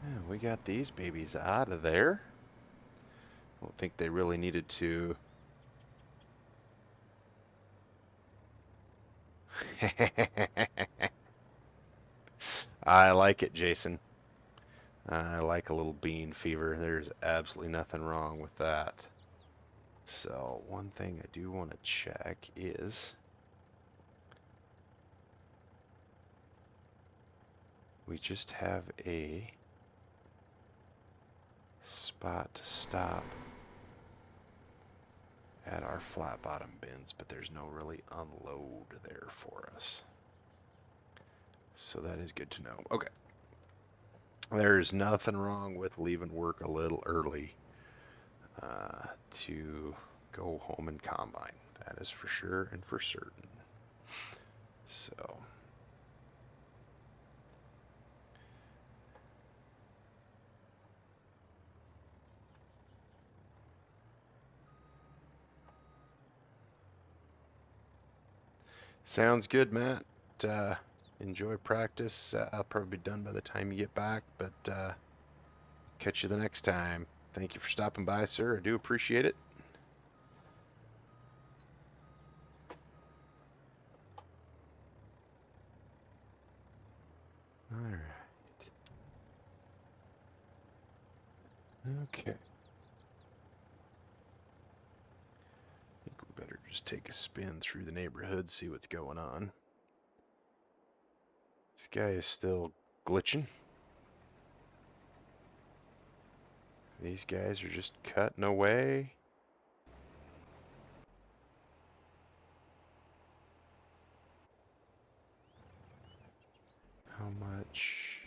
Yeah, we got these babies out of there. I don't think they really needed to. I like it, Jason. I like a little bean fever. There's absolutely nothing wrong with that. So one thing I do want to check is we just have a spot to stop at our flat bottom bins, but there's no really unload there for us. So that is good to know. Okay. There's nothing wrong with leaving work a little early to go home and combine. That is for sure and for certain. So sounds good, Matt. Enjoy practice. I'll probably be done by the time you get back, but catch you the next time. Thank you for stopping by, sir. I do appreciate it. All right. Okay. I think we better just take a spin through the neighborhood, see what's going on. This guy is still glitching. These guys are just cutting away. How much?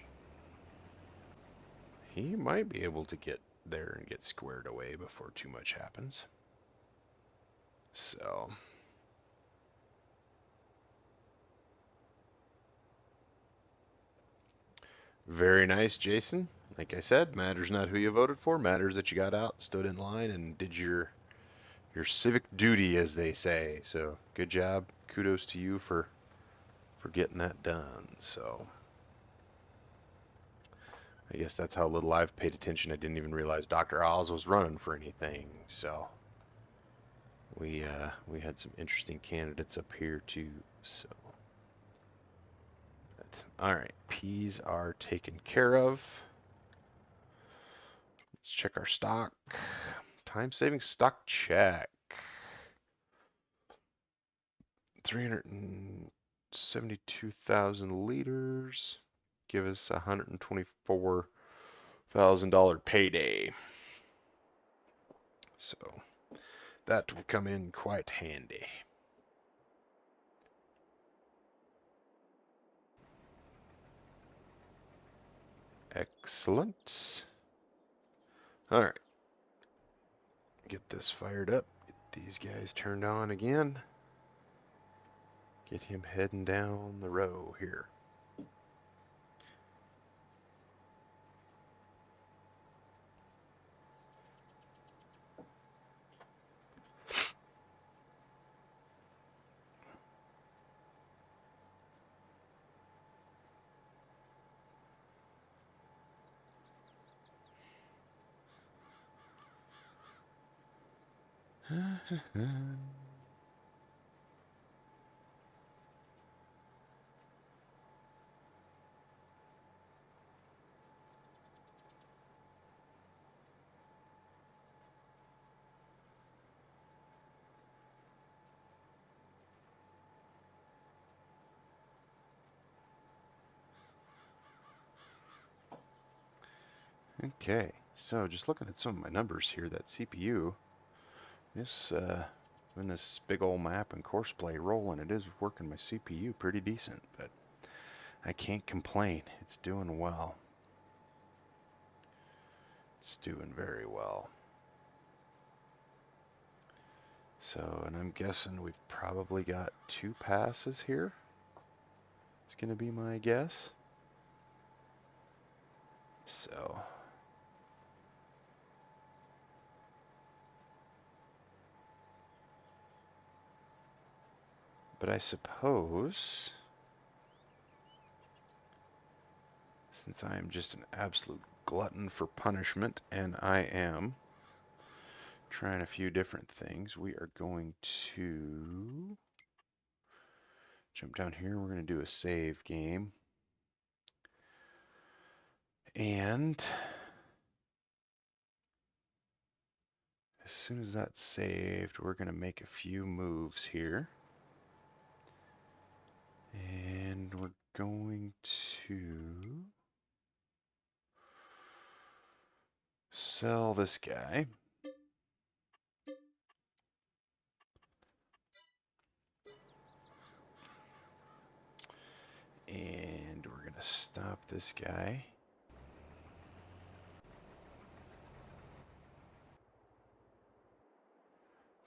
He might be able to get there and get squared away before too much happens. So, very nice, Jason. Like I said, matters not who you voted for, matters that you got out, stood in line, and did your civic duty, as they say. So, good job. Kudos to you for getting that done. So, I guess that's how little I've paid attention. I didn't even realize Dr. Oz was running for anything. So, we had some interesting candidates up here too. So, all right, peas are taken care of. Let's check our stock. Time saving stock check. 372,000 liters. Give us a $124,000 payday. So that will come in quite handy. Excellent. All right. Get this fired up. Get these guys turned on again. Get him heading down the row here. Okay, so just looking at some of my numbers here, that CPU, this when this big old map and course play rolling, it is working my CPU pretty decent, but I can't complain. It's doing well. It's doing very well. So, and I'm guessing we've probably got 2 passes here. It's going to be my guess. So, but I suppose Since I am just an absolute glutton for punishment, and I am trying a few different things, we are going to jump down here. We're going to do a save game. And as soon as that's saved, we're going to make a few moves here. And we're going to sell this guy. And we're going to stop this guy.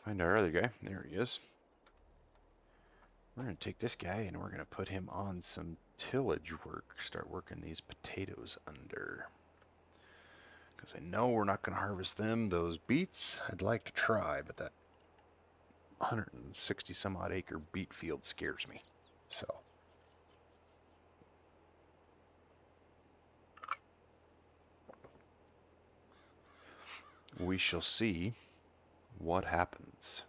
Find our other guy. There he is. We're going to take this guy and we're going to put him on some tillage work. Start working these potatoes under. Because I know we're not going to harvest them. Those beets, I'd like to try, but that 160 some odd acre beet field scares me. So we shall see what happens.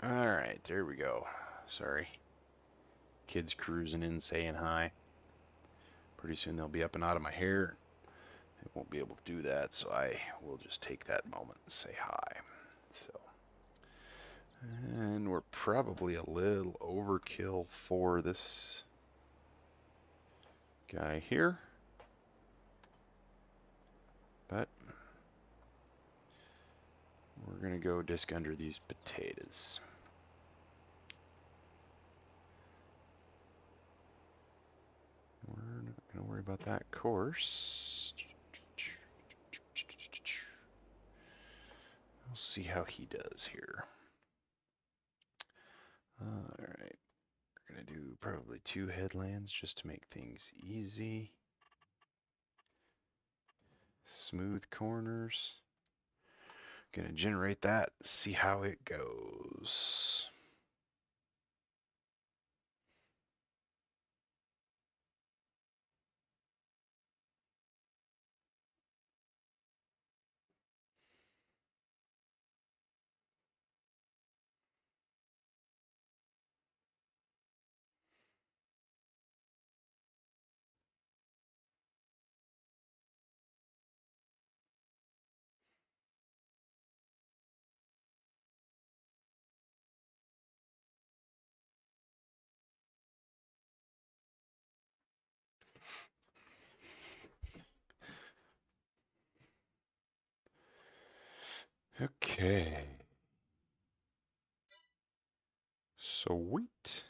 All right, there we go. Sorry. Kids cruising in saying hi. Pretty soon they'll be up and out of my hair. They won't be able to do that, so I will just take that moment and say hi. So, and we're probably a little overkill for this guy here. But we're going to go disc under these potatoes. We're not going to worry about that course. We'll see how he does here. All right. We're going to do probably 2 headlands just to make things easy. Smooth corners. Going to generate that, see how it goes. Okay. Sweet.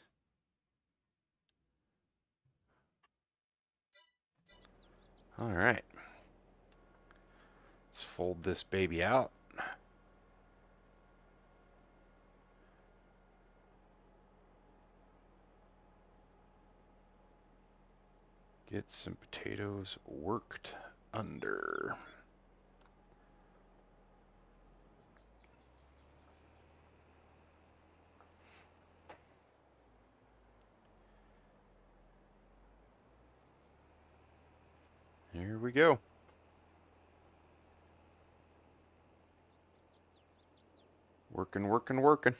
All right. Let's fold this baby out. Get some potatoes worked under. Here we go. Working, working, working.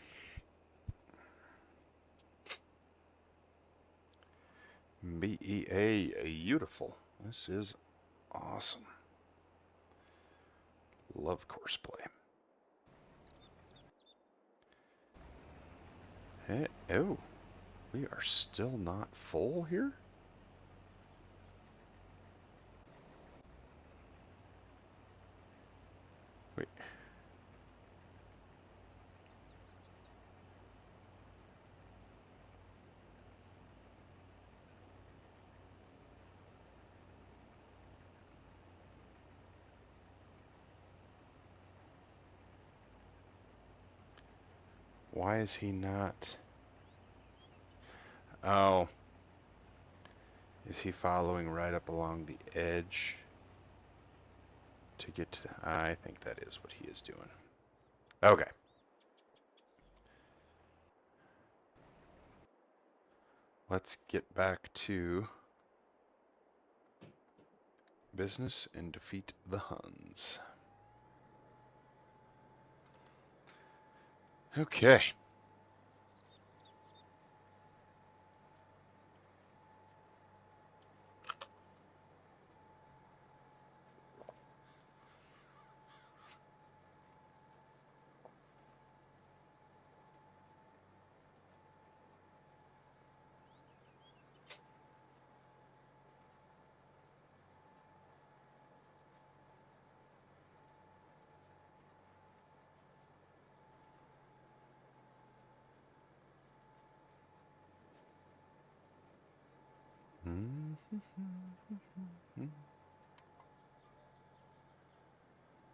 BEA, beautiful. This is awesome. Love course play. Hey, oh, we are still not full here? Wait. Why is he not? Oh. Is he following right up along the edge to get to... I think that is what he is doing. Okay. Let's get back to business and defeat the Huns. Okay.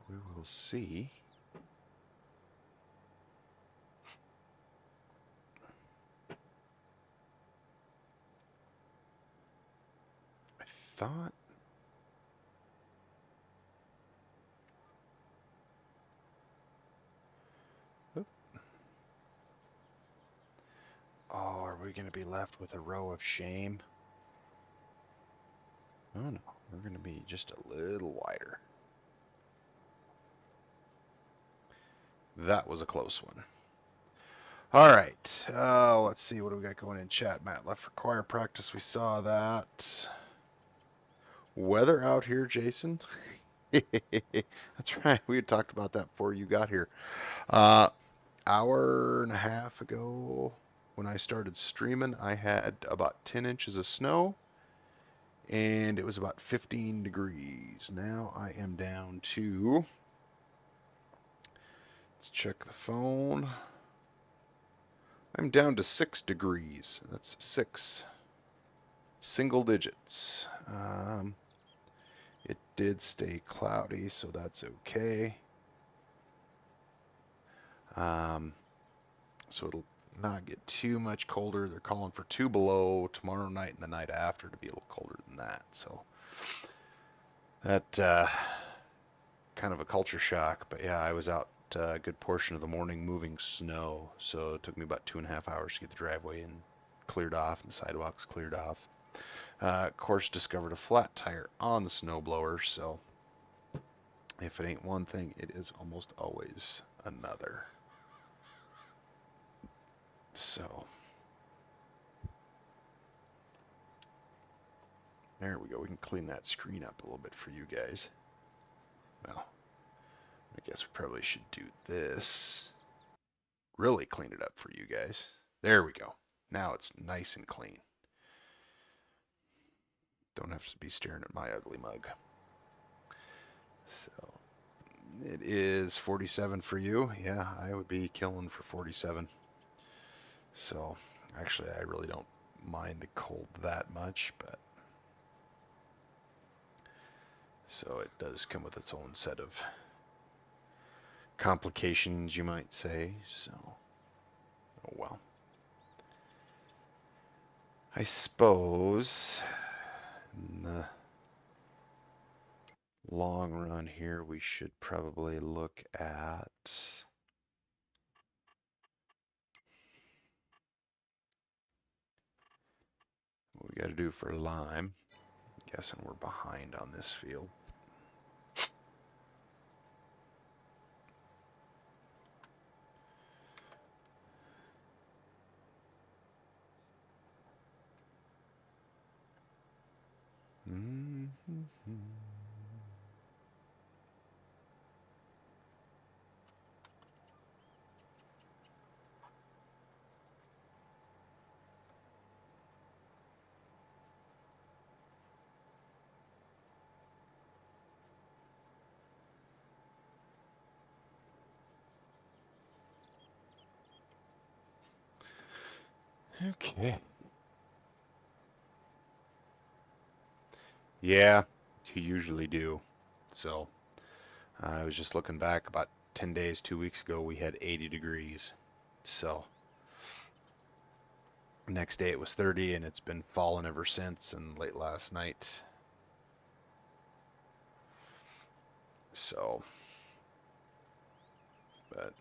We will see. I thought... Oh, are we going to be left with a row of shame? Oh no, we're going to be just a little wider. That was a close one. All right, let's see, what do we got going in chat? Matt left for choir practice, we saw that. Weather out here, Jason? That's right, we had talked about that before you got here. Hour and a half ago, when I started streaming, I had about 10 inches of snow, and it was about 15 degrees. Now I am down to... Let's check the phone. I'm down to 6 degrees. That's 6 single digits. It did stay cloudy, so that's okay. So it'll not get too much colder. They're calling for 2 below tomorrow night and the night after to be a little colder than that. So that kind of a culture shock. But yeah, I was out a good portion of the morning moving snow, so it took me about 2.5 hours to get the driveway and cleared off and the sidewalks cleared off. Of course, discovered a flat tire on the snowblower, so if it ain't one thing, it is almost always another. So there we go. We can clean that screen up a little bit for you guys. Well, I guess we probably should do this. Really clean it up for you guys. There we go. Now it's nice and clean. Don't have to be staring at my ugly mug. So it is 47 for you. Yeah, I would be killing for 47. So actually, I really don't mind the cold that much, but so it does come with its own set of complications, you might say. So, oh well. I suppose in the long run here, we should probably look at what we got to do for lime. I'm guessing we're behind on this field. Okay. Yeah, you usually do. So I was just looking back about 10 days, 2 weeks ago, we had 80 degrees. So next day it was 30 and it's been falling ever since and late last night. So, but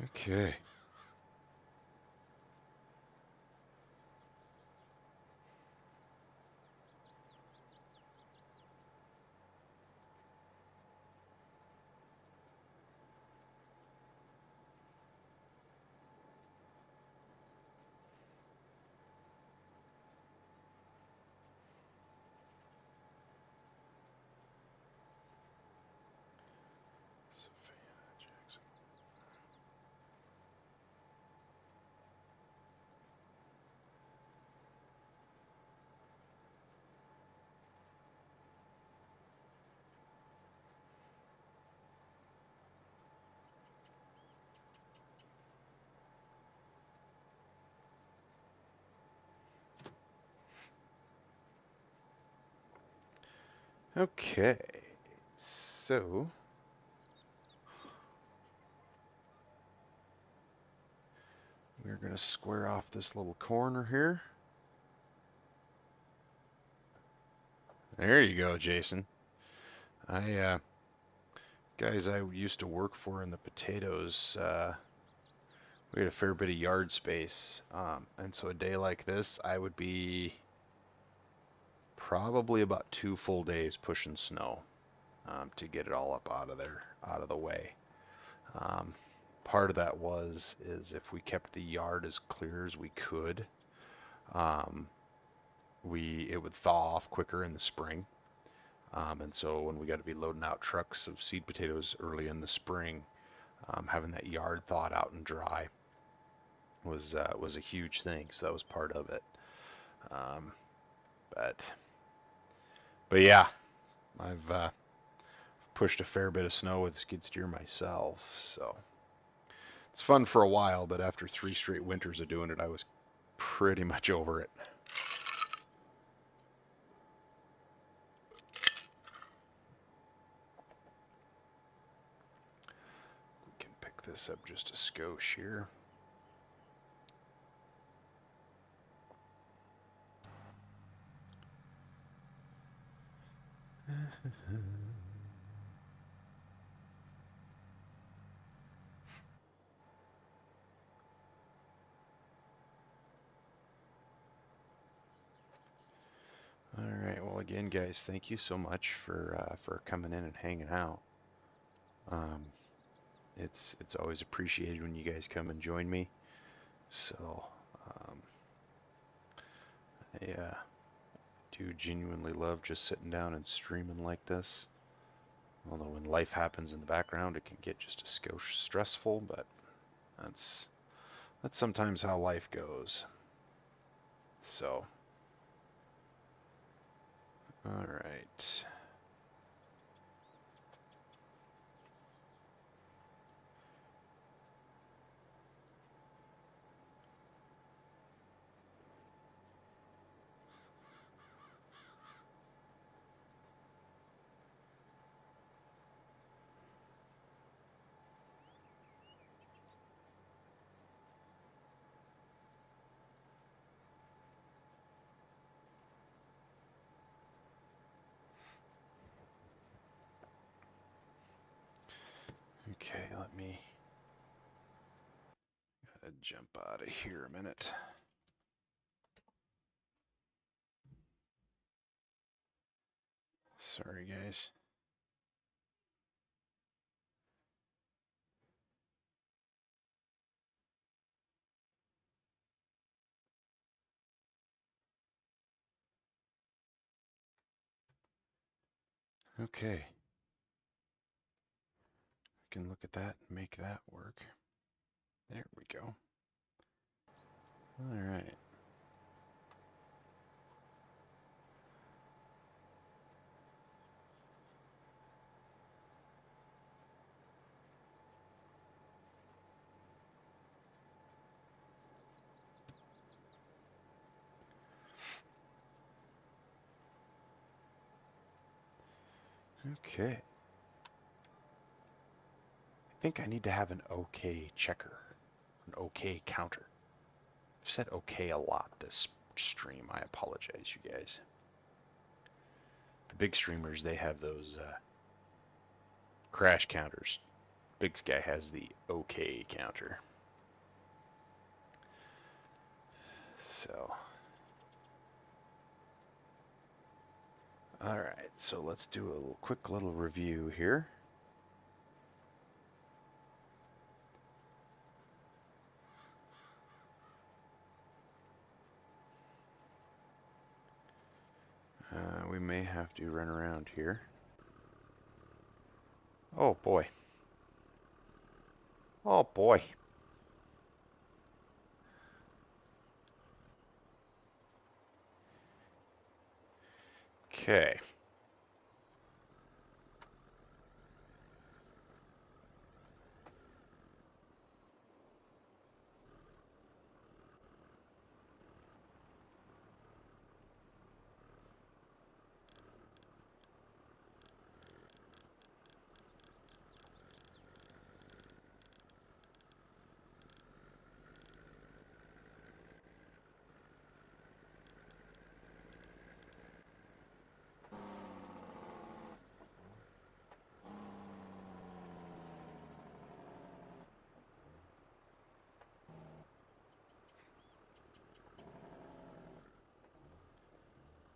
okay. Okay. So we're going to square off this little corner here. There you go, Jason. I guys I used to work for in the potatoes, we had a fair bit of yard space. And so a day like this, I would be probably about 2 full days pushing snow to get it all up out of there, out of the way. Um, Part of that is if we kept the yard as clear as we could, um, we it would thaw off quicker in the spring. And so when we got to be loading out trucks of seed potatoes early in the spring, having that yard thawed out and dry was a huge thing. So that was part of it. Um, but but yeah, I've pushed a fair bit of snow with skid steer myself. So it's fun for a while, but after 3 straight winters of doing it, I was pretty much over it. We can pick this up just a skosh here. All right. Well, again, guys, thank you so much for coming in and hanging out. Um, it's always appreciated when you guys come and join me. So um, I do genuinely love just sitting down and streaming like this. Although when life happens in the background, it can get just a skosh stressful, but that's that's sometimes how life goes. So All right. Okay, let me jump out of here a minute. Sorry, guys. Okay. I can look at that and make that work. There we go. All right. Okay. I think I need to have an OK checker, an OK counter. I've said OK a lot this stream. I apologize, you guys. The big streamers, they have those crash counters. BigSky has the OK counter. So, all right. So let's do a quick little review here. We may have to run around here. Oh boy. Oh boy. Okay.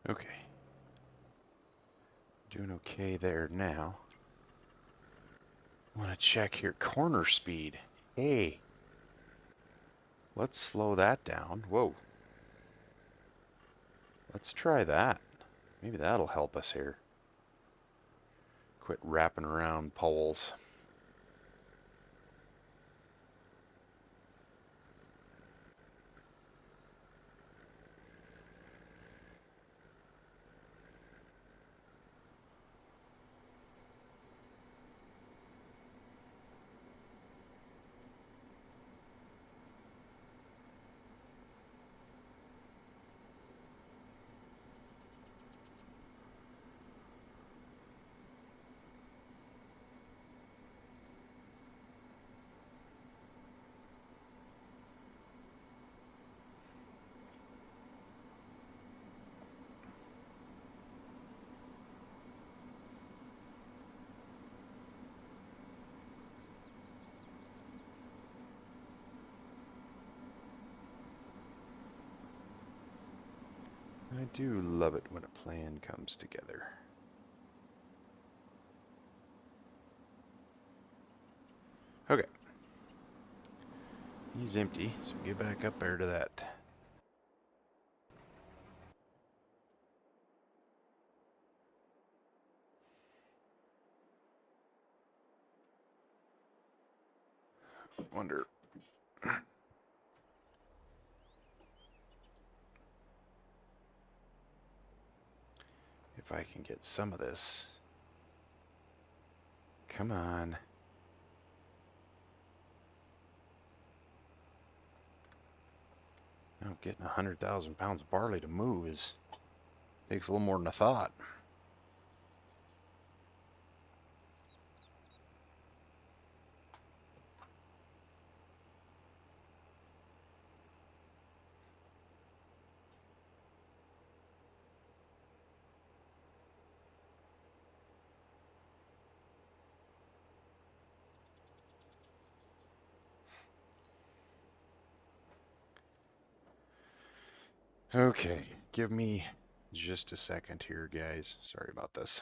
Okay. Doing okay there now. Want to check here. Corner speed. Hey. Let's slow that down. Whoa. Let's try that. Maybe that'll help us here. Quit wrapping around poles. I do love it when a plan comes together. Okay. He's empty, so get back up there to that. Wonder if if I can get some of this. Come on. Oh, getting 100,000 pounds of barley to move takes a little more than I thought. Okay, give me just a second here, guys. Sorry about this.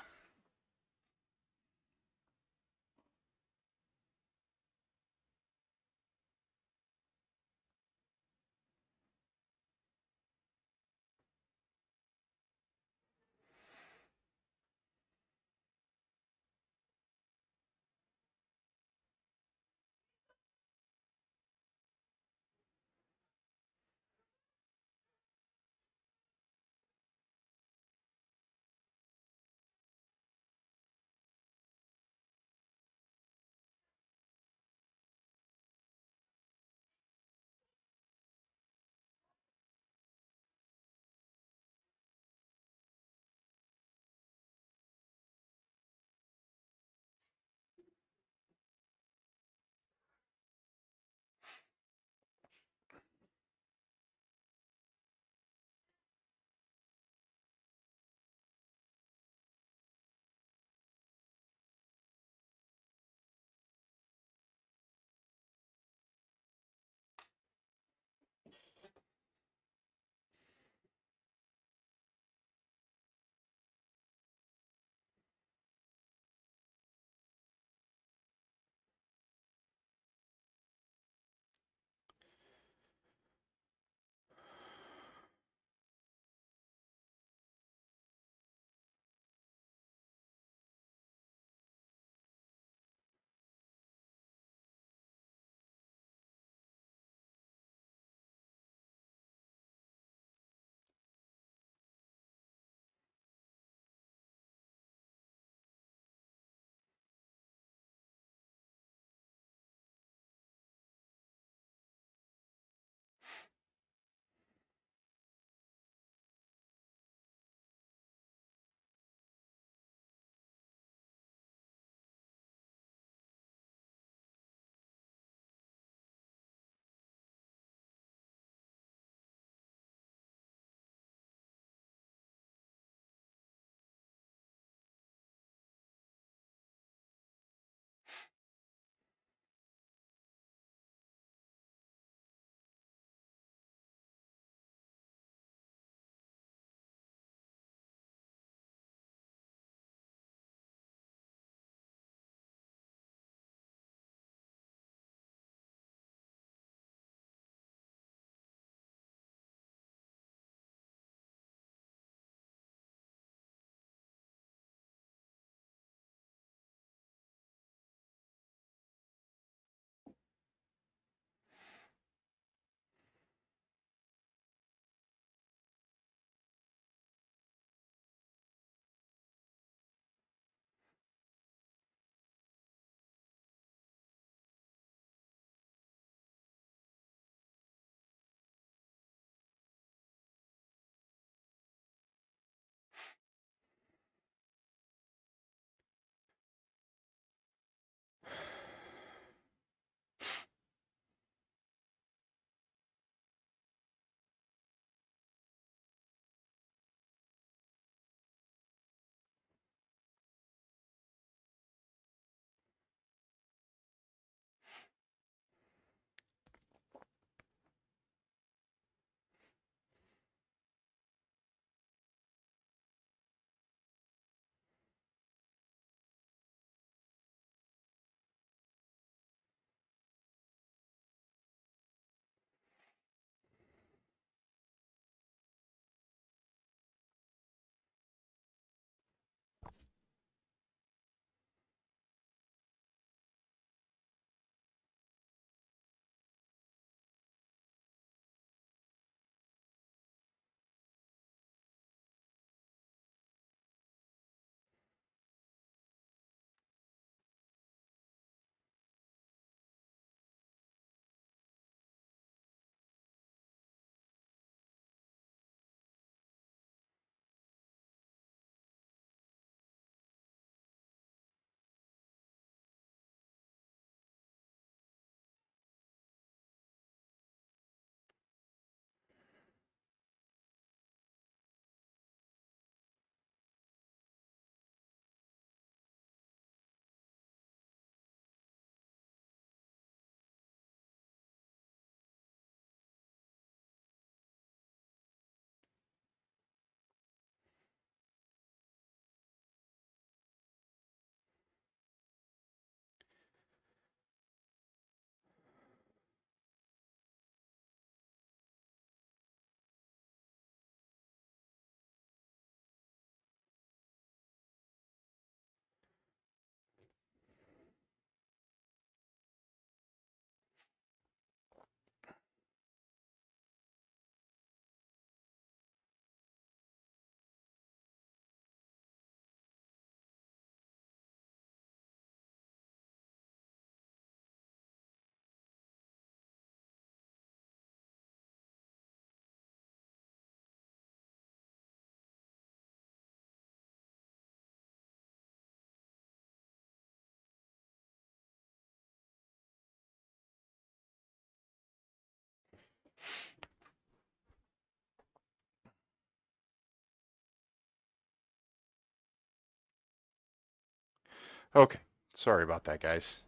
Okay, sorry about that, guys.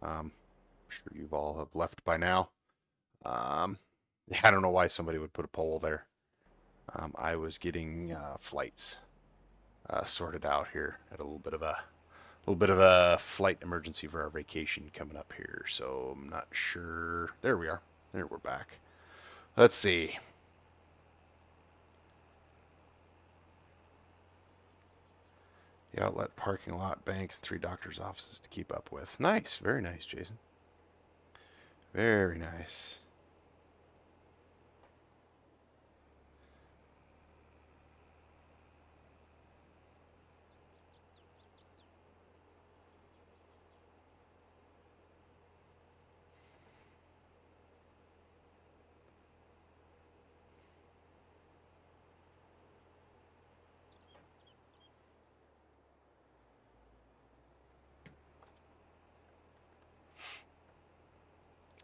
I'm sure you've all have left by now. Um, yeah, I don't know why somebody would put a pole there. I was getting flights sorted out here at a little bit of a flight emergency for our vacation coming up here. So I'm not sure. There we are. There we're back. Let's see. The outlet parking lot, banks, 3 doctors' offices to keep up with. Nice, very nice, Jason. Very nice.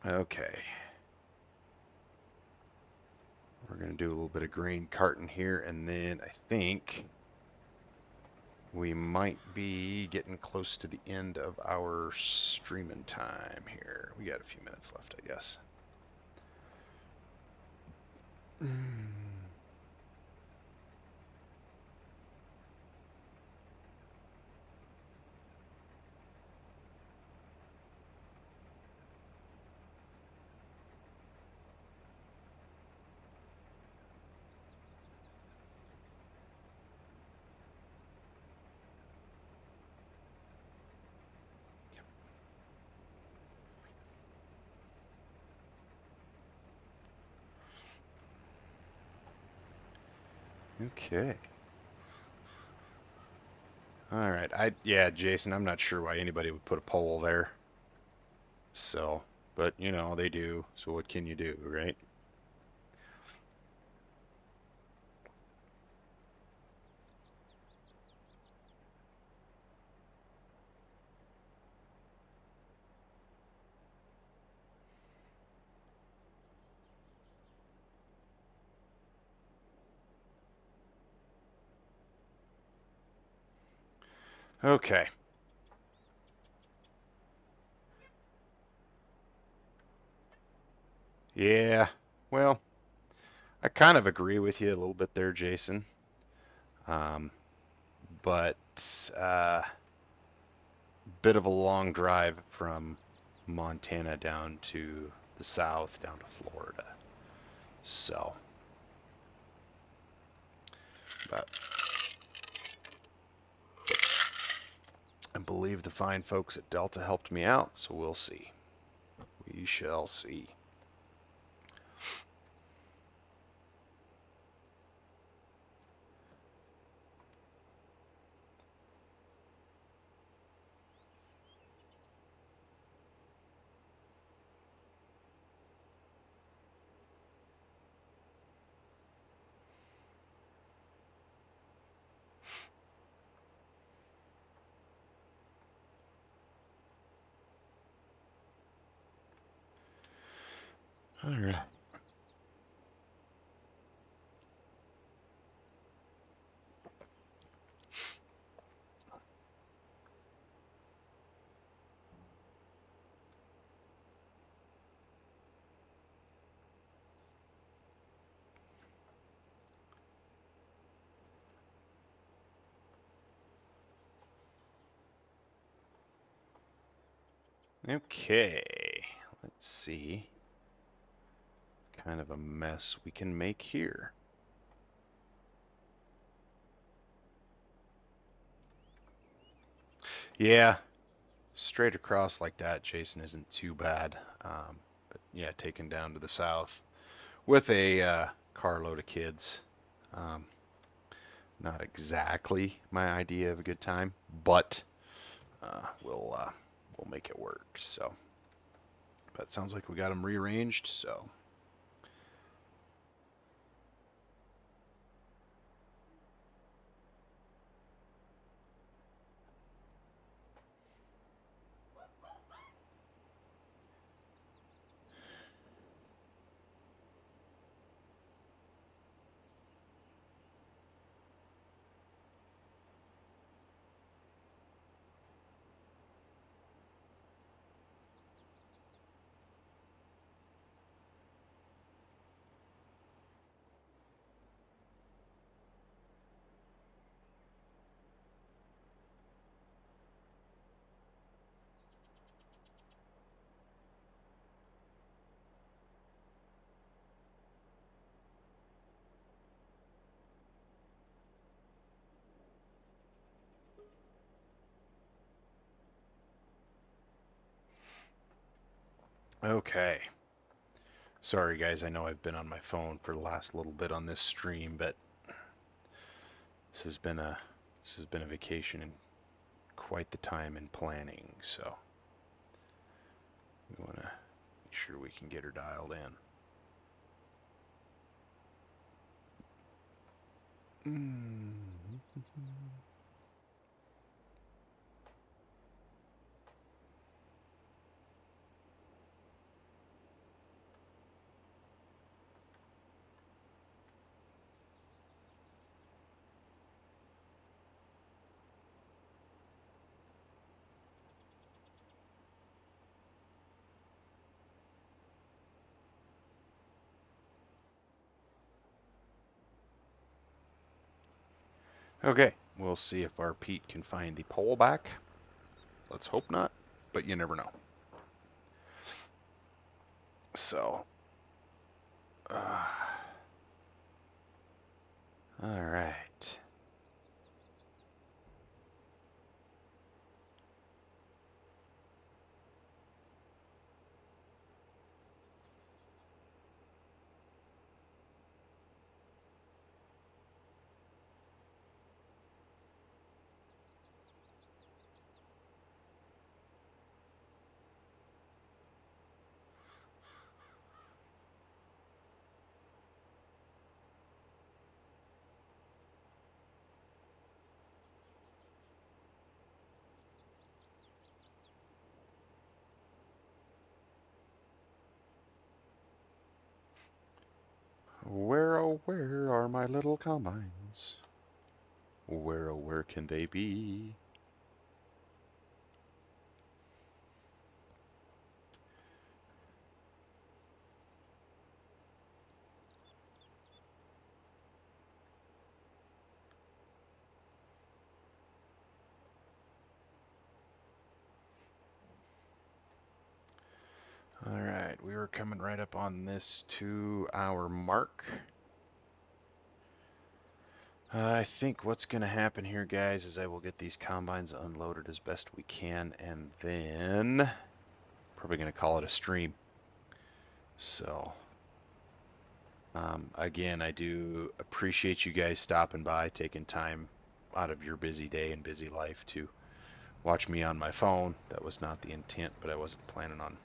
Okay. We're going to do a little bit of grain carton here, and then I think we might be getting close to the end of our streaming time here. We got a few minutes left, I guess. Okay. All right. Yeah, Jason, I'm not sure why anybody would put a pole there. So, but they do. So what can you do, right? Okay. Yeah. Well, I kind of agree with you a little bit there, Jason. Um, but bit of a long drive from Montana down to the south, down to Florida. So, but I believe the fine folks at Delta helped me out, so we'll see. We shall see. All right. Okay. Let's see. Kind of a mess we can make here. Yeah, straight across like that, Jason, isn't too bad. But yeah, taken down to the south with a carload of kids. Um, Not exactly my idea of a good time, but we'll make it work. So, but it sounds like we got them rearranged. So, Okay. Sorry guys, I know I've been on my phone for the last little bit on this stream, but this has been a vacation and quite the time in planning, so we want to make sure we can get her dialed in. Okay, we'll see if our Pete can find the pole back. Let's hope not, but you never know. So, uh, all right. Where, oh, where are my little combines? Where, oh, where can they be? All right, we were coming right up on this 2 hour mark. I think what's going to happen here, guys, is I will get these combines unloaded as best we can, and then probably going to call it a stream. So, again, I do appreciate you guys stopping by, taking time out of your busy day and busy life to watch me on my phone. That was not the intent, but I wasn't planning on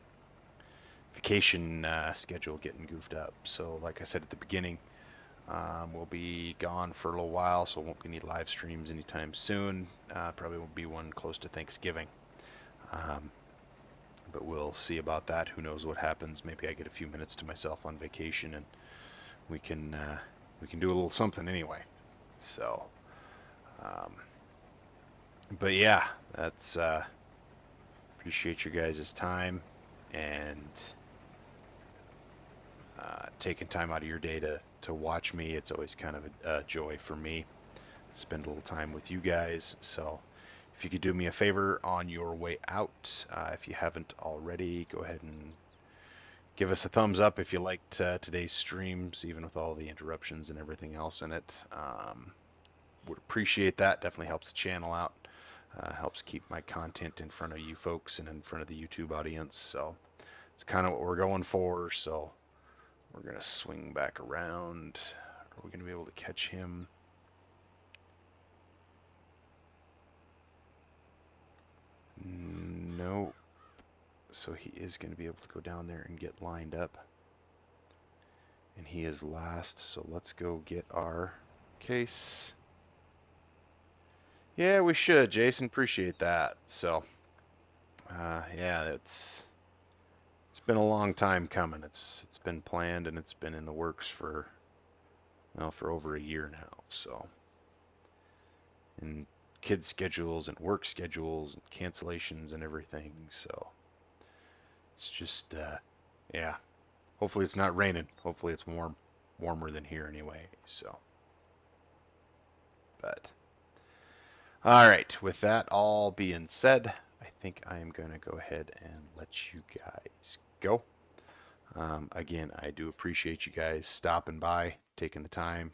vacation schedule getting goofed up. So, like I said at the beginning, we'll be gone for a little while, so won't be any live streams anytime soon. Probably won't be one close to Thanksgiving. Um, but we'll see about that. Who knows what happens? Maybe I get a few minutes to myself on vacation, and we can do a little something anyway. So, um, but yeah, that's appreciate your guys' time and taking time out of your day to watch me. It's always kind of a joy for me. Spend a little time with you guys. So if you could do me a favor on your way out, if you haven't already, go ahead and give us a thumbs up if you liked today's streams, even with all the interruptions and everything else in it. Would appreciate that. Definitely helps the channel out. Helps keep my content in front of you folks and in front of the YouTube audience. So it's kind of what we're going for. So we're going to swing back around. Are we going to be able to catch him? No. So he is going to be able to go down there and get lined up. And he is last, so let's go get our case. Yeah, we should, Jason. Appreciate that. So, yeah, it's been a long time coming. It's been planned and it's been in the works for well for over a year now. So, and kids schedules and work schedules and cancellations and everything. So it's just yeah. Hopefully it's not raining. Hopefully it's warmer than here anyway. So, but all right. With that all being said, I think I am going to go ahead and let you guys go. Again, I do appreciate you guys stopping by, taking the time,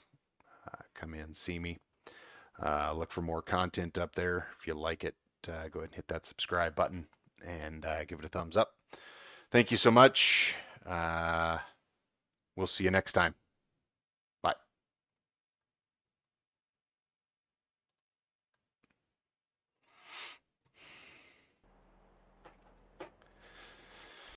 come in, see me. Look for more content up there. If you like it, go ahead and hit that subscribe button and give it a thumbs up. Thank you so much. Uh, we'll see you next time.